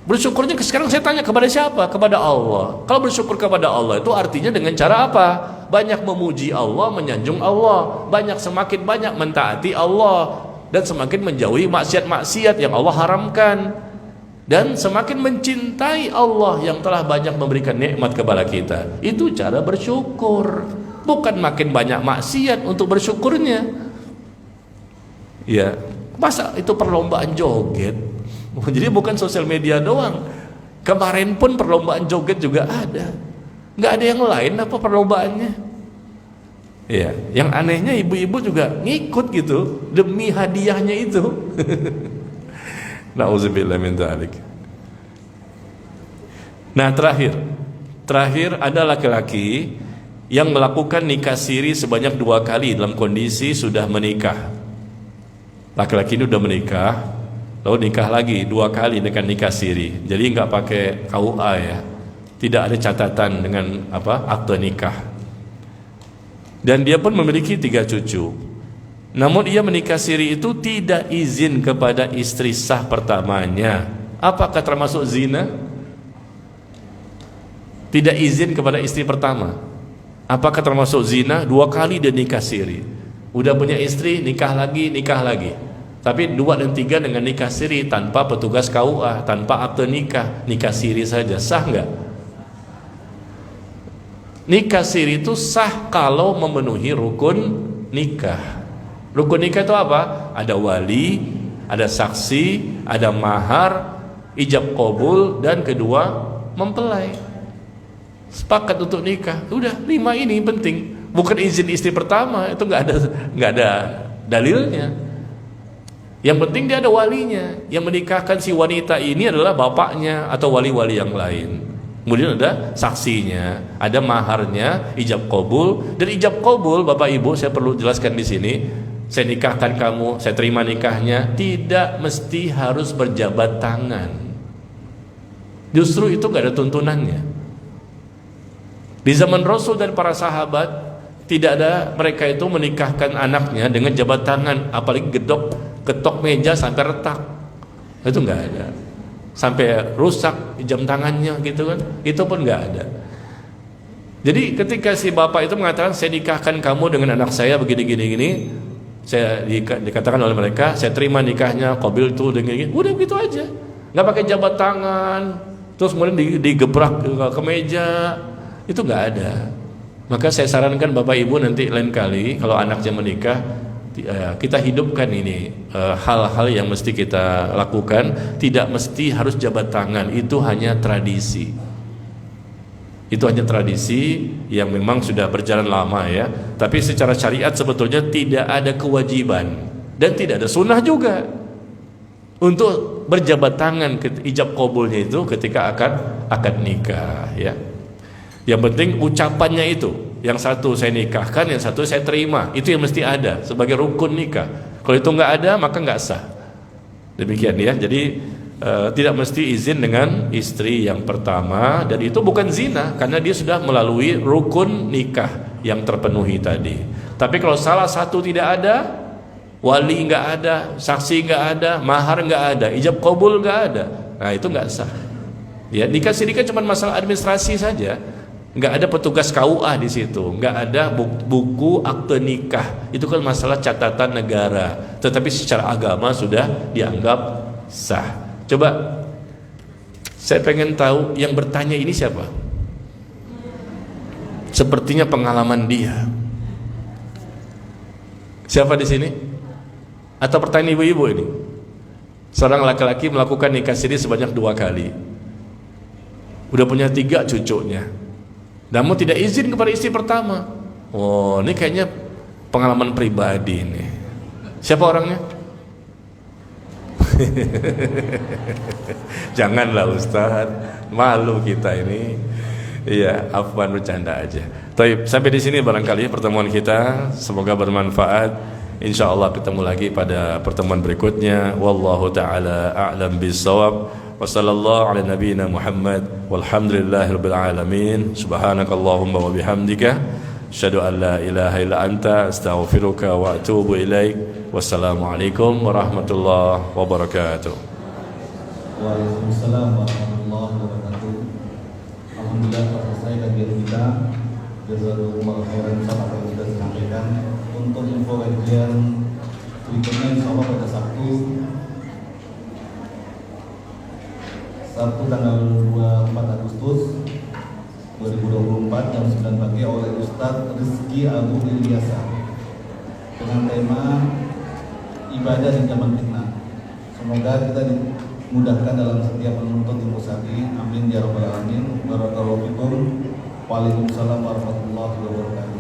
Bersyukurnya sekarang saya tanya kepada siapa? Kepada Allah. Kalau bersyukur kepada Allah itu artinya dengan cara apa? Banyak memuji Allah, menyanjung Allah, semakin banyak mentaati Allah, dan semakin menjauhi maksiat-maksiat yang Allah haramkan, dan semakin mencintai Allah yang telah banyak memberikan nikmat kepada kita. Itu cara bersyukur, bukan makin banyak maksiat untuk bersyukurnya. Ya, masa itu perlombaan joget? Jadi bukan sosial media doang. Kemarin pun perlombaan joget juga ada. Nggak ada yang lain apa perlombaannya? Ya, yang anehnya ibu-ibu juga ngikut gitu demi hadiahnya itu. Nauzubillah min dzalik. Nah, terakhir ada laki-laki yang melakukan nikah siri sebanyak 2 kali dalam kondisi sudah menikah. Laki-laki ini udah menikah, lalu nikah lagi 2 kali dengan nikah siri. Jadi nggak pakai KUA ya, tidak ada catatan dengan akte nikah. Dan dia pun memiliki 3 cucu. Namun ia menikah siri itu tidak izin kepada istri sah pertamanya. Apakah termasuk zina? Tidak izin kepada istri pertama. Apakah termasuk zina? 2 kali dia nikah siri. Udah punya istri, nikah lagi. Tapi 2 dan 3 dengan nikah siri tanpa petugas KUA, tanpa akte nikah siri saja. Sah nggak? Nikah siri itu sah kalau memenuhi rukun nikah. Rukun nikah itu apa? Ada wali, ada saksi, ada mahar, ijab qabul, dan kedua mempelai. Sepakat untuk nikah. Udah 5 ini penting. Bukan izin istri pertama, itu nggak ada dalilnya. Yang penting dia ada walinya. Yang menikahkan si wanita ini adalah bapaknya atau wali-wali yang lain. Kemudian ada saksinya, ada maharnya, ijab qabul. Dan ijab qabul, Bapak Ibu, saya perlu jelaskan di sini. Saya nikahkan kamu, saya terima nikahnya, tidak mesti harus berjabat tangan. Justru itu nggak ada tuntunannya. Di zaman Rasul dan para sahabat, tidak ada mereka itu menikahkan anaknya dengan jabat tangan, apalagi ketok meja sampai retak. Itu nggak ada. Sampai rusak jam tangannya gitu kan, itu pun nggak ada. Jadi ketika si bapak itu mengatakan saya nikahkan kamu dengan anak saya begini, saya dikatakan oleh mereka, saya terima nikahnya, qabil tuh dengan gini, udah begitu aja, nggak pakai jabat tangan, terus kemudian digebrak ke meja, itu nggak ada. Maka saya sarankan Bapak Ibu nanti lain kali kalau anaknya menikah, kita hidupkan ini hal-hal yang mesti kita lakukan. Tidak mesti harus jabat tangan, itu hanya tradisi. Itu hanya tradisi yang memang sudah berjalan lama ya. Tapi secara syariat sebetulnya tidak ada kewajiban dan tidak ada sunnah juga untuk berjabat tangan ijab qabulnya itu ketika akad nikah ya. Yang penting ucapannya itu. Yang satu saya nikahkan, yang satu saya terima. Itu yang mesti ada sebagai rukun nikah. Kalau itu nggak ada maka nggak sah. Demikian ya. Jadi tidak mesti izin dengan istri yang pertama, dan itu bukan zina karena dia sudah melalui rukun nikah yang terpenuhi tadi. Tapi kalau salah satu tidak ada, wali nggak ada, saksi nggak ada, mahar nggak ada, ijab qabul nggak ada, nah itu nggak sah. Ya, nikah siri kan cuma masalah administrasi saja, nggak ada petugas KUA di situ, nggak ada buku akte nikah, itu kan masalah catatan negara. Tetapi secara agama sudah dianggap sah. Coba saya pengen tahu yang bertanya ini siapa? Sepertinya pengalaman dia. Siapa di sini? Atau pertanyaan ibu-ibu ini? Seorang laki-laki melakukan nikah siri sebanyak 2 kali. Udah punya 3 cucunya. Namun tidak izin kepada istri pertama. Oh, ini kayaknya pengalaman pribadi nih. Siapa orangnya? Janganlah Ustaz, malu kita ini. Iya, afwan, bercanda aja. Baik, sampai di sini barangkali pertemuan kita, semoga bermanfaat. Insyaallah ketemu lagi pada pertemuan berikutnya. Wallahu taala a'lam bissawab. Wassallallahu ala nabiyyina Muhammad walhamdulillahirabbil alamin. Subhanakallahumma wa bihamdika asyhadu an la ilaha illa anta astaghfiruka wa atubu ilaik. Wassalamualaikum warahmatullahi wabarakatuh. Waalaikumsalam warahmatullahi wabarakatuh. Alhamdulillah telah selesai kajian kita. Jazakumullah khairan sama apa yang sudah disampaikan. Untuk info kajian berikutnya insya Allah pada Sabtu tanggal 24 Agustus 2024 jam 9 pagi oleh Ustadz Rizky Abu Ilyasa dengan tema ibadah di zaman fitnah. Semoga kita dimudahkan dalam setiap menuntut ilmu syar'i. Amin ya rabbal alamin. Barakallahu fikum. Waalaikumsalam warahmatullahi wabarakatuh.